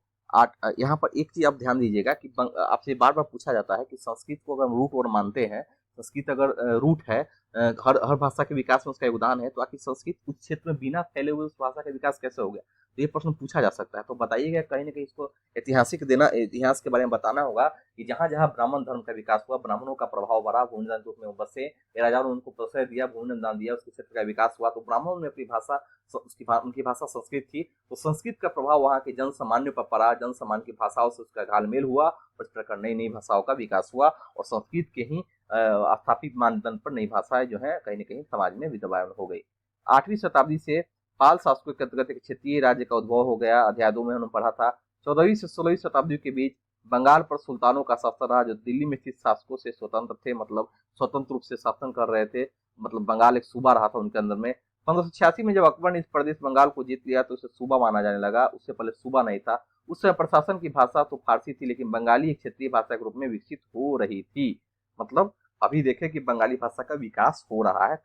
यहाँ पर एक चीज आप ध्यान दीजिएगा कि आपसे बार बार पूछा जाता है कि संस्कृत को अगर हम रूट वर्ड मानते हैं, संस्कृत अगर रूट है, हर भाषा के विकास में उसका योगदान है, तो आखिर संस्कृत उस क्षेत्र में बिना फैले हुए उस भाषा का विकास कैसे हो गया। तो ये प्रश्न पूछा जा सकता है। तो बताइएगा, कहीं ना कहीं इसको इतिहास के बारे में बताना होगा कि जहां जहां ब्राह्मण धर्म का विकास हुआ, ब्राह्मणों का प्रभाव बढ़ा, भूमिदान के रूप में वो बसे, राजाओं ने उनको प्रश्रय दिया, भूमिदान दिया, उसके क्षेत्र का विकास हुआ, तो ब्राह्मणों ने अपनी भाषा, उनकी भाषा संस्कृत थी, तो संस्कृत का प्रभाव वहाँ के जन सामान्य पर पड़ा, जन सामान्य की भाषाओं से उसका घालमेल हुआ, और इस प्रकार नई नई भाषाओं का विकास हुआ, और संस्कृत के ही स्थापित मानदंड पर नई भाषाएं जो है कहीं न कहीं समाज में विद्यमान हो गई। 8वीं शताब्दी से पाल शासकों के अंतर्गत एक क्षेत्रीय राज्य का उद्भव हो गया। अध्याय 2 में उन्होंने पढ़ा था। 14वीं से 16वीं शताब्दी के बीच बंगाल पर सुल्तानों का शासन रहा, जो दिल्ली में स्थित शासकों से स्वतंत्र थे, मतलब स्वतंत्र रूप से शासन कर रहे थे, मतलब बंगाल एक सूबा रहा था उनके अंदर में। 1586 में जब अकबर ने इस प्रदेश बंगाल को जीत लिया तो उसे सूबा माना जाने लगा, उससे पहले सूबा नहीं था। उस समय प्रशासन की भाषा तो फारसी थी, लेकिन बंगाली एक क्षेत्रीय भाषा के रूप में विकसित हो रही थी। मतलब अभी देखें कि बंगाली भाषा का विकास हो रहा है,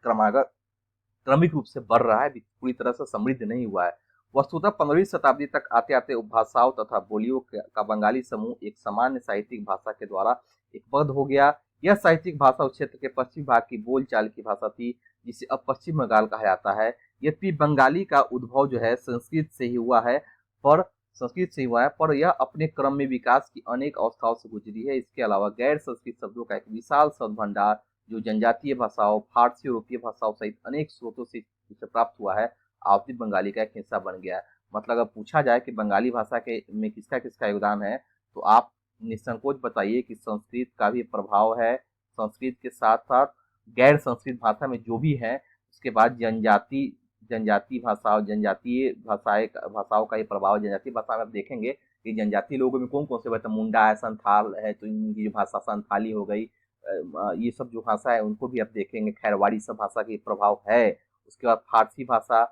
क्रमिक रूप से बढ़ रहा है, पूरी तरह से समृद्ध नहीं हुआ है। वस्तुतः 15वीं शताब्दी तक आते आते उपभाषाओं तथा बोलियों का बंगाली समूह एक सामान्य साहित्यिक भाषा के द्वारा एकबद्ध हो गया। यह साहित्यिक भाषा उस क्षेत्र के पश्चिमी भाग की बोलचाल की भाषा थी, जिसे अब पश्चिम बंगाल कहा जाता है। यद्यपि बंगाली का उद्भव जो है संस्कृत से हुआ है, पर यह अपने क्रम में विकास की अनेक अवस्थाओं से गुजरी है। इसके अलावा गैर संस्कृत शब्दों का एक विशाल शब्द भंडार, जो जनजातीय भाषाओं, फारसी, यूरोपीय भाषाओं सहित अनेक स्रोतों से इसे प्राप्त हुआ है, आवधिक बंगाली का एक हिस्सा बन गया है। मतलब अगर पूछा जाए कि बंगाली भाषा के में किसका किसका योगदान है, तो आप निसंकोच बताइए कि संस्कृत का भी प्रभाव है। संस्कृत के साथ साथ गैर संस्कृत भाषा में जो भी है, उसके बाद जनजातीय भाषाओं का ही प्रभाव। जनजातीय भाषा में आप देखेंगे कि जनजातीय लोगों में कौन कौन से भाषा, मुंडा है, संथाल है, तो इनकी जो भाषा संथाली हो गई, ये सब जो भाषा है उनको भी आप देखेंगे, खैरवाड़ी सब भाषा की प्रभाव है। उसके बाद फारसी भाषा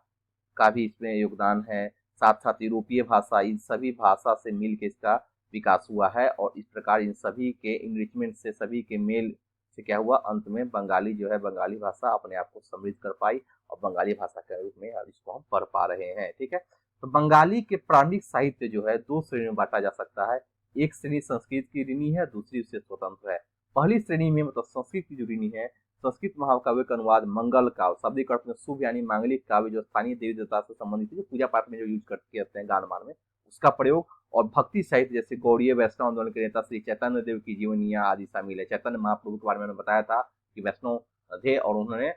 का भी इसमें योगदान है, साथ साथ यूरोपीय भाषा, इन सभी भाषा से मिल के इसका विकास हुआ है। और इस प्रकार इन सभी के इनरिचमेंट से, सभी के मेल से क्या हुआ, अंत में बंगाली जो है, बंगाली भाषा अपने आप को समृद्ध कर पाई और बंगाली भाषा के रूप में अब इसको हम पढ़ पा रहे हैं। ठीक है, तो बंगाली के प्रारंभिक साहित्य जो है दो श्रेणियों में बांटा जा सकता है। एक श्रेणी संस्कृत की ऋणी है, दूसरी उससे स्वतंत्र है। पहली श्रेणी में मतलब संस्कृत की जो ऋणी है, संस्कृत महाकाव्य का अनुवाद मंगल काव्य, शाब्दिक अर्थ में शुभ यानी मांगलिक काव्य, जो स्थानीय देवी देवता से संबंधित है, जो पूजा पाठ में जो यूज करते हैं गान मान में, उसका प्रयोग। और भक्ति साहित्य जैसे गौड़ीय वैष्णव आंदोलन के नेता श्री चैतन्य देव की जीवनियां आदि शामिल है। चैतन्य महाप्रभु के बारे में मैंने बताया था कि वैष्णव थे और उन्होंने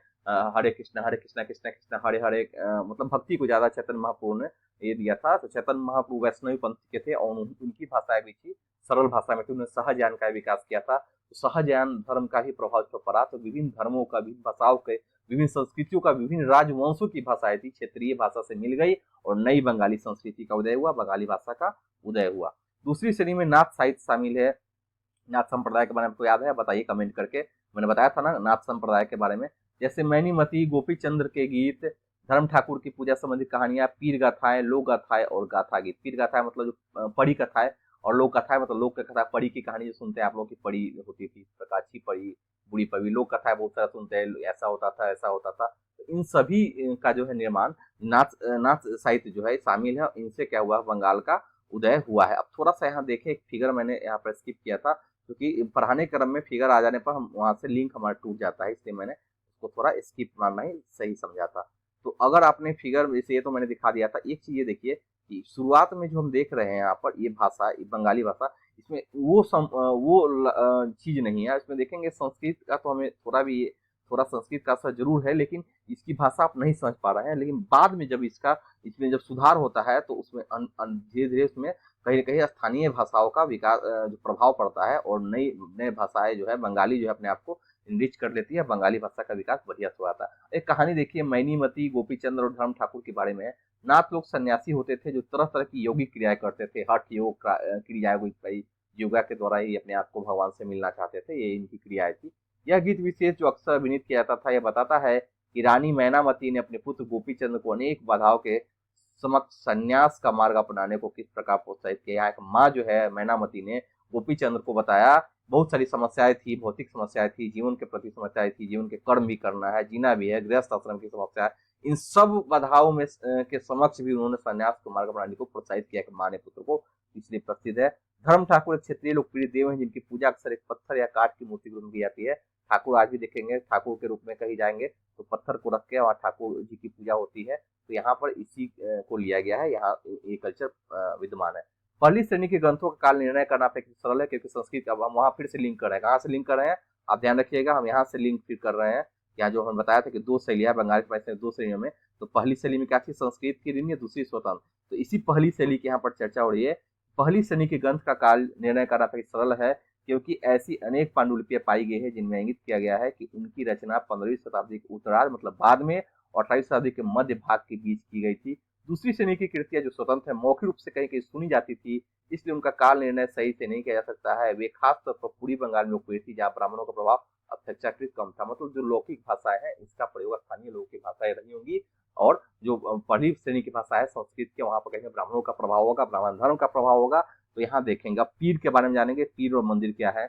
हरे कृष्ण कृष्ण कृष्ण हरे हरे, मतलब भक्ति को ज्यादा चैतन्य महाप्रभु ने ये दिया था। तो चैतन्य महाप्रभु वैष्णवी पंथ के थे और उनकी भाषाएं भी थी सरल भाषा में थी। उन्होंने सहज्ञान का विकास किया था, तो सहज्ञान धर्म का ही प्रभाव जो पड़ा। तो विभिन्न धर्मों का, विभिन्न भाषाओं के, विभिन्न संस्कृतियों का, विभिन्न राजवंशों की भाषाएं थी, क्षेत्रीय भाषा से मिल गई और नई बंगाली संस्कृति का उदय हुआ, बंगाली भाषा का उदय हुआ। दूसरी श्रेणी में नाथ साहित्य शामिल है। नाथ संप्रदाय के बारे में आपको याद है, बताइए कमेंट करके। मैंने बताया था ना नाथ संप्रदाय के बारे में, जैसे मैनीमती, गोपी चंद्र के गीत, धर्म ठाकुर की पूजा संबंधी कहानियां, पीर गाथाएं, लोक गाथाएं और गाथा गीत। पीर गाथाएं मतलब जो पढ़ी कथाएं, और लोक कथाएं मतलब लोक कथा, पढ़ी की कहानी जो सुनते हैं आप लोग की पढ़ी होती थी, प्रकाशी पढ़ी, बुढ़ी पढ़ी। लोक कथाएं बहुत सारा सुनते हैं, ऐसा होता था, ऐसा होता था। तो इन सभी का जो है निर्माण नाथ नाथ साहित्य जो है शामिल है। इनसे क्या हुआ, बंगाल का उदय हुआ है। अब थोड़ा सा यहाँ देखें, एक फिगर मैंने यहाँ पर स्किप किया था, क्योंकि पढ़ाने क्रम में फिगर आ जाने पर हम वहां से लिंक हमारा टूट जाता है, इसलिए मैंने उसको थोड़ा स्किप मारना ही सही समझा था। तो अगर आपने फिगर जैसे ये तो मैंने दिखा दिया था, एक चीज ये देखिए कि शुरुआत में जो हम देख रहे हैं यहाँ पर, ये भाषा, ये बंगाली भाषा, इसमें वो चीज नहीं है। इसमें देखेंगे संस्कृत का तो हमें थोड़ा संस्कृत का असर जरूर है, लेकिन इसकी भाषा आप नहीं समझ पा रहे हैं। लेकिन बाद में जब इसमें जब सुधार होता है, तो उसमें धीरे धीरे उसमें कहीं न कहीं स्थानीय भाषाओं का विकास, जो प्रभाव पड़ता है, और नई नई भाषाएं जो है, बंगाली जो है अपने आप को इनरिच कर लेती है, बंगाली भाषा का विकास बढ़िया से हुआ था। एक कहानी देखिए मैनीमती, गोपीचंद्र और धर्म ठाकुर के बारे में है। नाथ लोग सन्यासी होते थे जो तरह तरह की यौगिक क्रियाएं करते थे, हठ योग क्रिया, योगा के द्वारा ही अपने आप को भगवान से मिलना चाहते थे, ये इनकी क्रियाएं थी। यह गीत विशेष जो अक्सर अभिनीत किया जाता था, यह बताता है कि रानी मैनामती ने अपने पुत्र गोपीचंद्र को अनेक बाधाओं के समक्ष संन्यास का मार्ग अपनाने को किस प्रकार प्रोत्साहित किया। यहाँ एक माँ जो है मैनामती ने गोपीचंद्र को बताया, बहुत सारी समस्याएं थी, भौतिक समस्याएं थी, जीवन के प्रति समस्याएं थी, जीवन के कर्म भी करना है, जीना भी है, गृहस्थ आश्रम की समस्या है। इन सब बाधाओं में के समक्ष भी उन्होंने संन्यास को मार्ग अपनाने को प्रोत्साहित किया माँ ने पुत्र को, इसलिए प्रसिद्ध है। धर्म ठाकुर एक क्षेत्रीय लोकप्रिय देव हैं, जिनकी पूजा अक्सर एक पत्थर या काठ की मूर्ति के रूप में की जाती है। ठाकुर आज भी देखेंगे, ठाकुर के रूप में कहीं जाएंगे तो पत्थर को रख के वहाँ ठाकुर जी की पूजा होती है। तो यहाँ पर इसी को लिया गया है, यहाँ ये कल्चर विद्यमान है। पहली श्रेणी के ग्रंथों का काल निर्णय करना अपेक्षित सरल है, क्योंकि संस्कृत, अब हम वहाँ फिर से लिंक कर रहे हैं। कहाँ से लिंक कर रहे हैं आप ध्यान रखिएगा, हम यहाँ से लिंक फिर कर रहे हैं। यहाँ जो हम बताया था कि दो शैलियां बंगाली भाषा में, दो श्रेणियों में, तो पहली शैली में क्या थी, संस्कृत की ऋणी, दूसरी स्वतंत्र। तो इसी पहली शैली की यहाँ पर चर्चा हो रही है। पहली श्रेणी के ग्रंथ का काल निर्णय करना अपेक्षित सरल है, क्योंकि ऐसी अनेक पांडुलिपियां पाई गई है जिनमें इंगित किया गया है कि उनकी रचना 15वीं शताब्दी के उत्तरार्ध मतलब बाद में और 28वीं शताब्दी के मध्य भाग के बीच की गई थी। दूसरी श्रेणी की कृतियां जो स्वतंत्र है, मौखिक रूप से कहीं कहीं सुनी जाती थी, इसलिए उनका काल निर्णय सही से नहीं किया जा सकता है। वे खास तौर पर पूर्वी बंगाल में लोकप्रिय थी, जहाँ ब्राह्मणों का प्रभाव अपेक्षाकृत कम था। मतलब जो लौकिक भाषाएं हैं, इसका प्रयोग स्थानीय लोगों की भाषाएं रही होंगी, और जो पढ़ी श्रेणी की भाषा है संस्कृत के, वहां पर कहेंगे ब्राह्मणों का प्रभाव होगा, ब्राह्मण धर्म का प्रभाव होगा। तो यहाँ देखेंगे। अब पीर के बारे में जानेंगे, पीर और मंदिर क्या है।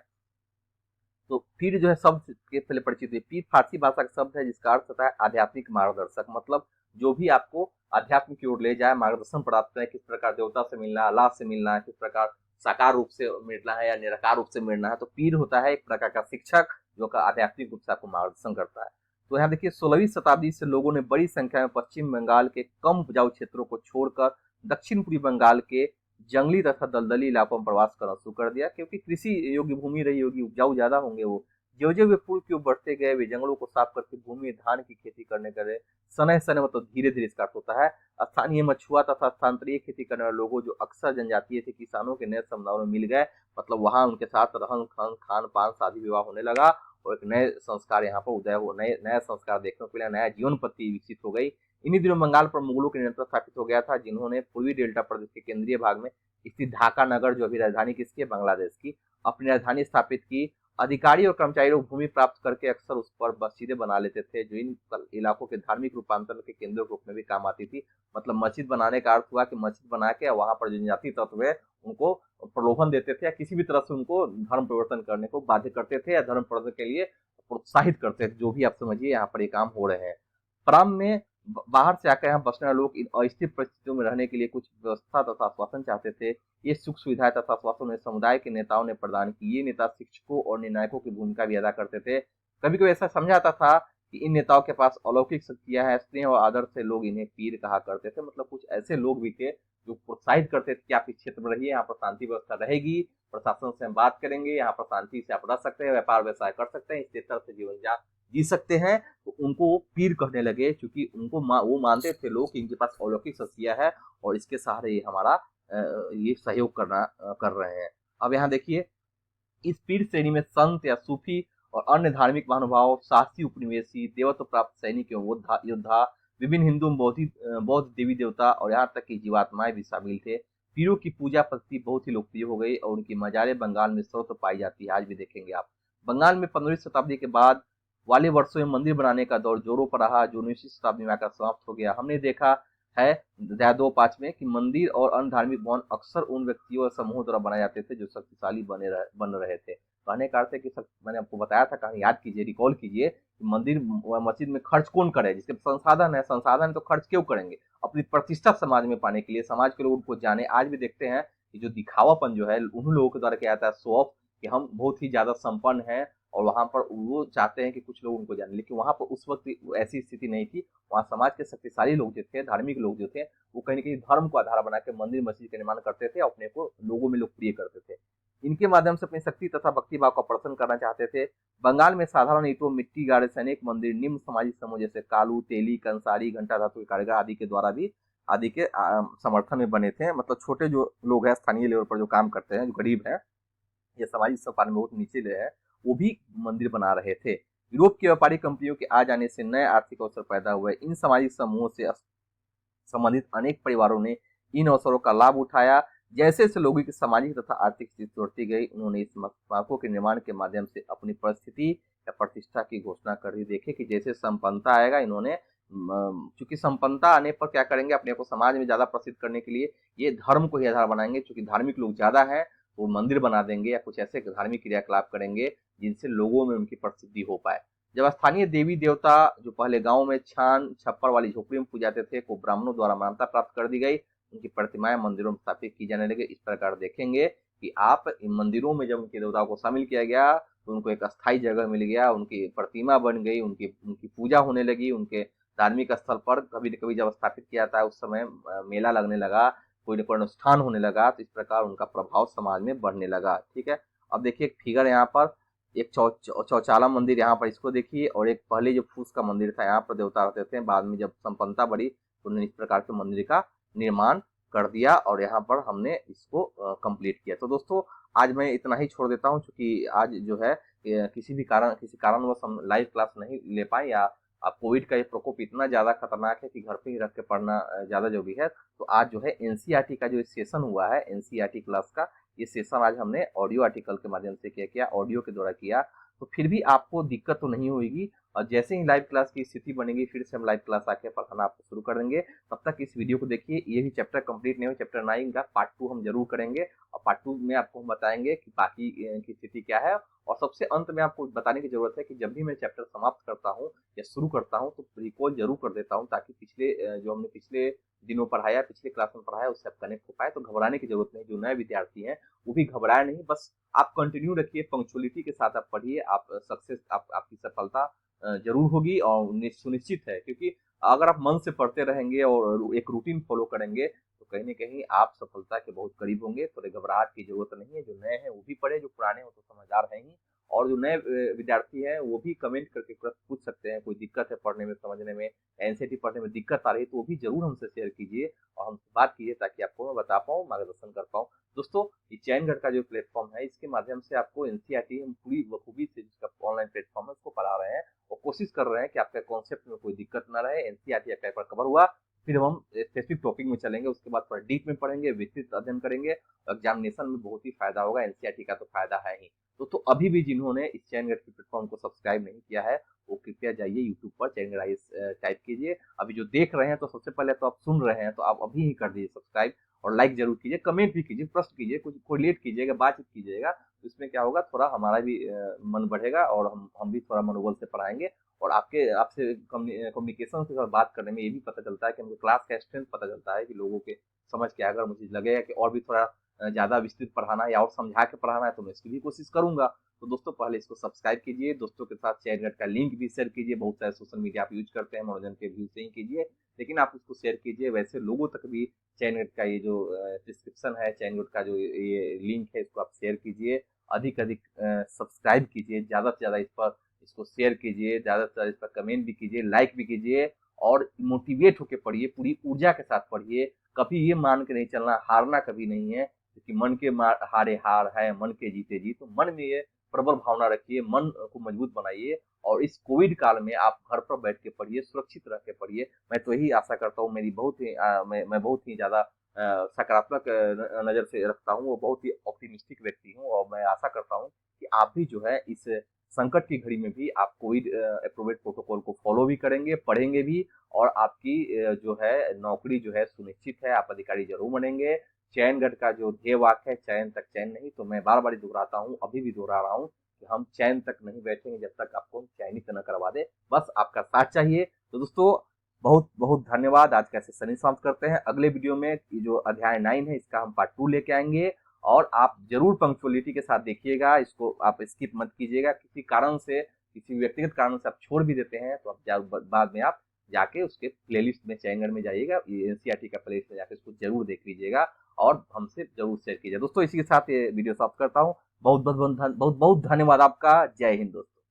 तो पीर जो है शब्द के पहले परिचित है। पीर फारसी भाषा का शब्द है जिसका अर्थ होता है आध्यात्मिक मार्गदर्शक, मतलब जो भी आपको अध्यात्म की ओर ले जाए, मार्गदर्शन प्राप्त करें, किस प्रकार देवता से मिलना है, अल्लाह से मिलना है, किस प्रकार साकार रूप से मिलना है या निराकार रूप से मिलना है। तो पीर होता है एक प्रकार का शिक्षक जो का आध्यात्मिक रूप से आपको मार्गदर्शन करता है। तो यहाँ देखिए 16वीं शताब्दी से लोगों ने बड़ी संख्या में पश्चिम बंगाल के कम उपजाऊ क्षेत्रों को छोड़कर दक्षिण पूर्वी बंगाल के जंगली तथा दलदली इलाकों में प्रवास करना शुरू कर दिया, क्योंकि कृषि योग्य भूमि रही होगी, उपजाऊ ज्यादा होंगे वो। जो जो वे पूर्व की ओर बढ़ते गए, वे जंगलों को साफ करके भूमि में धान की खेती करने लगे। सनह सनह मतलब धीरे धीरे इसका अर्थ होता है स्थानीय मछुआ तथा स्थानांतरीय खेती करने वाले लोगों जो अक्सर जनजातीय थे किसानों के नए समुदायों में मिल गए, मतलब वहां उनके साथ रहन खान खान पान शादी विवाह होने लगा और एक नए संस्कार यहाँ पर उदय हो, नए नया संस्कार देखने को मिला, नया जीवन पद्धति विकसित हो गई। इन्हीं दिनों बंगाल पर मुगलों के नियंत्रण स्थापित हो गया था, जिन्होंने पूर्वी डेल्टा प्रदेश के केंद्रीय भाग में स्थित ढाका नगर, जो अभी राजधानी किसकी है, बांग्लादेश की, अपनी राजधानी स्थापित की। अधिकारी और कर्मचारी लोग भूमि प्राप्त करके अक्सर उस पर मस्जिदें बना लेते थे, जो इन इलाकों के धार्मिक रूपांतरण के केंद्र के रूप में भी काम आती थी। मतलब मस्जिद बनाने का अर्थ हुआ कि मस्जिद बना के वहां पर जो जनजाति तत्व है उनको प्रलोभन देते थे या किसी भी तरह से उनको धर्म परिवर्तन करने को बाध्य करते थे या धर्म परिवर्तन के लिए प्रोत्साहित करते थे। जो भी आप समझिए यहाँ पर ये काम हो रहे हैं। प्रारंभ में बाहर से आकर यहाँ बसने वाले लोग इन अस्थिर परिस्थितियों में रहने के लिए कुछ व्यवस्था तथा आश्वासन चाहते थे। ये सुख सुविधाएं तथा आश्वासन उन्हें समुदाय के नेताओं ने प्रदान की। ये नेता शिक्षकों और निर्णायकों की भूमिका भी अदा करते थे। कभी कभी ऐसा समझा जाता था कि इन नेताओं के पास अलौकिक शक्तियां हैं, स्नेह और आदर से लोग इन्हें पीर कहा करते थे। मतलब कुछ ऐसे लोग भी थे जो प्रोत्साहित करते थे कि आप इस क्षेत्र में रहिए, यहाँ पर शांति व्यवस्था रहेगी, प्रशासन से हम बात करेंगे, यहाँ पर शांति से आप रह सकते हैं, व्यापार व्यवसाय कर सकते हैं, इस तरह से जीवन जी सकते हैं। तो उनको वो पीर कहने लगे, क्योंकि उनको वो मानते थे लोग कि इनके पास अलौकिक शक्तियां है और इसके सहारे ये हमारा ये सहयोग कर रहे हैं। अब यहाँ देखिए इस पीर श्रेणी में संत या सूफी और अन्य धार्मिक महानुभाव, साहसी उपनिवेशी, देवत्व प्राप्त सैनिक एवं योद्धा, विभिन्न हिंदू बौद्ध देवी देवता और यहाँ तक की जीवात्माएं भी शामिल थे। पीरों की पूजा पद्धति बहुत ही लोकप्रिय हो गई और उनकी मजारें बंगाल में सर्वत्र पाई जाती है। आज भी देखेंगे आप। बंगाल में 15वीं शताब्दी के बाद वाले वर्षों में मंदिर बनाने का दौर जोरों पर रहा, जो 19वीं शताब्दी में आकर समाप्त हो गया। हमने देखा है अध्याय 2.5 में कि मंदिर और अन्य धार्मिक भवन अक्सर उन व्यक्तियों और समूहों द्वारा बनाए जाते थे जो शक्तिशाली बन रहे थे। कहने का अर्थ है कि मैंने आपको बताया था, कहानी याद कीजिए, रिकॉल कीजिए कि मंदिर मस्जिद में खर्च कौन करे, जिसके संसाधन है, संसाधन तो खर्च क्यों करेंगे, अपनी प्रतिष्ठा समाज में पाने के लिए, समाज के लोग उनको जाने। आज भी देखते हैं कि जो दिखावापन जो है उन लोगों के द्वारा किया जाता है, शो ऑफ, कि हम बहुत ही ज्यादा संपन्न हैं और वहां पर वो चाहते हैं कि कुछ लोग उनको जाने, लेकिन वहां पर उस वक्त ऐसी स्थिति नहीं थी। वहां समाज के शक्तिशाली लोग जो थे, धार्मिक लोग जो थे, वो कहीं न कहीं धर्म को आधार बना के मंदिर मस्जिद का निर्माण करते थे, अपने को लोगों में लोकप्रिय करते थे। इनके माध्यम से अपनी शक्ति तथा भक्ति भाव का प्रदर्शन करना चाहते थे। बंगाल में साधारण ईंटों, मिट्टी गाड़े सैनिक मंदिर निम्न सामाजिक समूह जैसे कालू, तेली, कंसारी, घंटा धातु के कारीगर आदि के द्वारा भी आदि के समर्थन में बने थे। मतलब छोटे जो लोग हैं, स्थानीय लेवल पर जो काम करते हैं, जो गरीब है, ये सामाजिक सपाट में बहुत नीचे है, वो भी मंदिर बना रहे थे। यूरोप की व्यापारिक कंपनियों के आ जाने से नए आर्थिक अवसर पैदा हुए। इन सामाजिक समूहों से संबंधित अनेक परिवारों ने इन अवसरों का लाभ उठाया। जैसे जैसे लोगों की सामाजिक तथा आर्थिक स्थिति बढ़ती गई, उन्होंने इस स्मारकों के निर्माण के माध्यम से अपनी परिस्थिति या प्रतिष्ठा की घोषणा कर दी। देखे कि जैसे संपन्नता आएगा, इन्होंने चूंकि संपन्नता आने पर क्या करेंगे, अपने को समाज में ज्यादा प्रसिद्ध करने के लिए ये धर्म को ही आधार बनाएंगे। चूंकि धार्मिक लोग ज्यादा है, वो मंदिर बना देंगे या कुछ ऐसे धार्मिक क्रियाकलाप करेंगे जिनसे लोगों में उनकी प्रसिद्धि हो पाए। जब स्थानीय देवी देवता जो पहले गांव में छान छप्पर वाली झोपड़ी में पूजाते थे, को ब्राह्मणों द्वारा मान्यता प्राप्त कर दी गई। उनकी प्रतिमाएं मंदिरों में स्थापित की जाने लगी। इस प्रकार देखेंगे कि आप इन मंदिरों में जब उनके देवताओं को शामिल किया गया तो उनको एक अस्थायी जगह मिल गया, उनकी प्रतिमा बन गई, उनकी पूजा होने लगी। उनके धार्मिक स्थल पर कभी न कभी जब स्थापित किया जाता है, उस समय मेला लगने लगा, कोई न कोई अनुष्ठान होने लगा। तो इस प्रकार उनका प्रभाव समाज में बढ़ने लगा। ठीक है, अब देखिए एक फिगर यहाँ पर, एक चौचाला मंदिर यहाँ पर, इसको देखिए, और एक पहले जो फूस का मंदिर था, यहाँ पर देवता रहते थे। बाद में जब संपन्नता बढ़ी तो उन्होंने इस प्रकार के मंदिर का निर्माण कर दिया और यहाँ पर हमने इसको कंप्लीट किया। तो दोस्तों आज मैं इतना ही छोड़ देता हूँ, क्योंकि आज जो है किसी कारणवश हम लाइव क्लास नहीं ले पाए, या अब कोविड का ये प्रकोप इतना ज्यादा खतरनाक है कि घर पे ही रख के पढ़ना ज्यादा जरूरी है। तो आज जो है एनसीईआरटी का जो सेशन हुआ है, एनसीईआरटी क्लास का ये सेशन आज हमने ऑडियो आर्टिकल के माध्यम से किया, ऑडियो के द्वारा किया। तो फिर भी आपको दिक्कत तो नहीं होगी, और जैसे ही लाइव क्लास की स्थिति बनेगी फिर से हम लाइव क्लास आके पढ़ाना आपको शुरू कर देंगे। तब तक इस वीडियो को देखिए, ये भी चैप्टर कंप्लीट नहीं हुआ, चैप्टर 9 का पार्ट 2 हम जरूर करेंगे और पार्ट 2 में आपको हम बताएंगे कि बाकी की स्थिति क्या है। और सबसे अंत में आपको बताने की जरूरत है कि जब भी मैं चैप्टर समाप्त करता हूँ या शुरू करता हूँ तो रिकॉल जरूर कर देता हूँ, ताकि पिछले जो हमने पिछले दिनों पढ़ाया, पिछले क्लास में पढ़ाया, उससे आप कनेक्ट हो पाए। तो घबराने की जरूरत नहीं, जो नए विद्यार्थी हैं वो भी घबराए नहीं, बस आप कंटिन्यू रखिए, पंक्चुअलिटी के साथ आप पढ़िए, आप सक्सेस आपकी सफलता जरूर होगी और सुनिश्चित है। क्योंकि अगर आप मन से पढ़ते रहेंगे और एक रूटीन फॉलो करेंगे तो कहीं ना कहीं आप सफलता के बहुत करीब होंगे। थोड़े घबराहट की जरूरत नहीं है, जो नए हैं वो भी पढ़े, जो पुराने हो तो समझदार हैं ही। और जो नए विद्यार्थी हैं वो भी कमेंट करके प्रश्न पूछ सकते हैं, कोई दिक्कत है पढ़ने में, समझने में, एनसीईआरटी पढ़ने में दिक्कत आ रही है तो वो भी जरूर हमसे शेयर कीजिए और हमसे बात कीजिए, ताकि आपको मैं बता पाऊँ, मार्गदर्शन कर पाऊँ। दोस्तों, ये चैनगढ़ का जो प्लेटफॉर्म है, इसके माध्यम से आपको एनसीईआरटी हम पूरी बखूबी से, जिसका ऑनलाइन प्लेटफॉर्म है, उसको पढ़ा रहे हैं और कोशिश कर रहे हैं कि आपके कॉन्सेप्ट में कोई दिक्कत ना रहे। एनसीईआरटी आपका एक बार कवर हुआ, फिर हम स्पेसिफिक टॉपिक में चलेंगे, उसके बाद थोड़ा डीप में पढ़ेंगे, विस्तृत अध्ययन करेंगे। एग्जामिनेशन में बहुत ही फायदा होगा, एनसीईआरटी का तो फायदा है ही। तो अभी भी जिन्होंने इस चैनगढ़ के प्लेटफॉर्म को सब्सक्राइब नहीं किया है वो कृपया जाइए यूट्यूब पर चैनगढ़ आईएएस टाइप कीजिए। अभी जो देख रहे हैं तो सबसे पहले तो आप सुन रहे हैं तो आप अभी ही कर दीजिए सब्सक्राइब और लाइक जरूर कीजिए, कमेंट भी कीजिए, प्रश्न कीजिए, कुछ कोरिलेट कीजिएगा, बातचीत कीजिएगा। तो इसमें क्या होगा, थोड़ा हमारा भी मन बढ़ेगा और हम भी थोड़ा मनोबल से पढ़ाएंगे। और आपसे कम्युनिकेशन के साथ बात करने में ये भी पता चलता है कि हमको क्लास का स्ट्रेंथ पता चलता है कि लोगों के समझ क्या है। अगर मुझे लगेगा कि और भी थोड़ा ज़्यादा विस्तृत पढ़ाना है या और समझा के पढ़ाना है तो मैं इसकी भी कोशिश करूंगा। तो दोस्तों, पहले इसको सब्सक्राइब कीजिए, दोस्तों के साथ चैनगढ़ का लिंक भी शेयर कीजिए। बहुत सारे सोशल मीडिया आप यूज करते हैं मनोरंजन के व्यू से ही कीजिए, लेकिन आप इसको शेयर कीजिए, वैसे लोगों तक भी चैनगढ़ का ये जो डिस्क्रिप्शन है, चैनगढ़ का जो ये लिंक है, इसको आप शेयर कीजिए, अधिक अधिक सब्सक्राइब कीजिए, ज़्यादा से ज़्यादा इस पर इसको शेयर कीजिए, ज़्यादा से ज़्यादा इस पर कमेंट भी कीजिए, लाइक भी कीजिए और मोटिवेट होकर पढ़िए, पूरी ऊर्जा के साथ पढ़िए। कभी ये मान के नहीं चलना, हारना कभी नहीं है, क्योंकि मन के हारे हार है, मन के जीते जीत। तो मन में ये प्रबल भावना रखिए, मन को मजबूत बनाइए और इस कोविड काल में आप घर पर बैठ के पढ़िए, सुरक्षित रह के पढ़िए। मैं तो यही आशा करता हूँ, मेरी बहुत ही मैं बहुत ही ज़्यादा सकारात्मक नज़र से रखता हूँ, वो बहुत ही ऑप्टिमिस्टिक व्यक्ति हूँ और मैं आशा करता हूँ कि आप भी जो है इस संकट की घड़ी में भी आप कोविड अप्रूव्ड प्रोटोकॉल को फॉलो भी करेंगे, पढ़ेंगे भी और आपकी जो है नौकरी जो है सुनिश्चित है, आप अधिकारी जरूर बनेंगे। चयनगढ़ का जो ध्येय वाक्य है, चयन तक चैन नहीं, तो मैं बार बार दोहराता हूँ, अभी भी दोहरा रहा हूँ कि हम चैन तक नहीं बैठेंगे जब तक आपको हम चयनित न करवा दे, बस आपका साथ चाहिए। तो दोस्तों, बहुत बहुत धन्यवाद। आज का सेशन समाप्त करते हैं। अगले वीडियो में जो अध्याय 9 है इसका हम पार्ट 2 लेके आएंगे और आप जरूर पंक्चुअलिटी के साथ देखिएगा, इसको आप स्किप मत कीजिएगा। किसी कारण से, किसी व्यक्तिगत कारण से आप छोड़ भी देते हैं तो आप बाद में आप जाके उसके प्लेलिस्ट में चैनगढ़ में जाइएगा, ये एनसीईआरटी का प्लेलिस्ट में जाके उसको जरूर देख लीजिएगा और हमसे जरूर शेयर कीजिए। दोस्तों, इसी के साथ ये वीडियो समाप्त करता हूँ। बहुत बहुत बहुत बहुत धन्यवाद आपका। जय हिंद दोस्तों।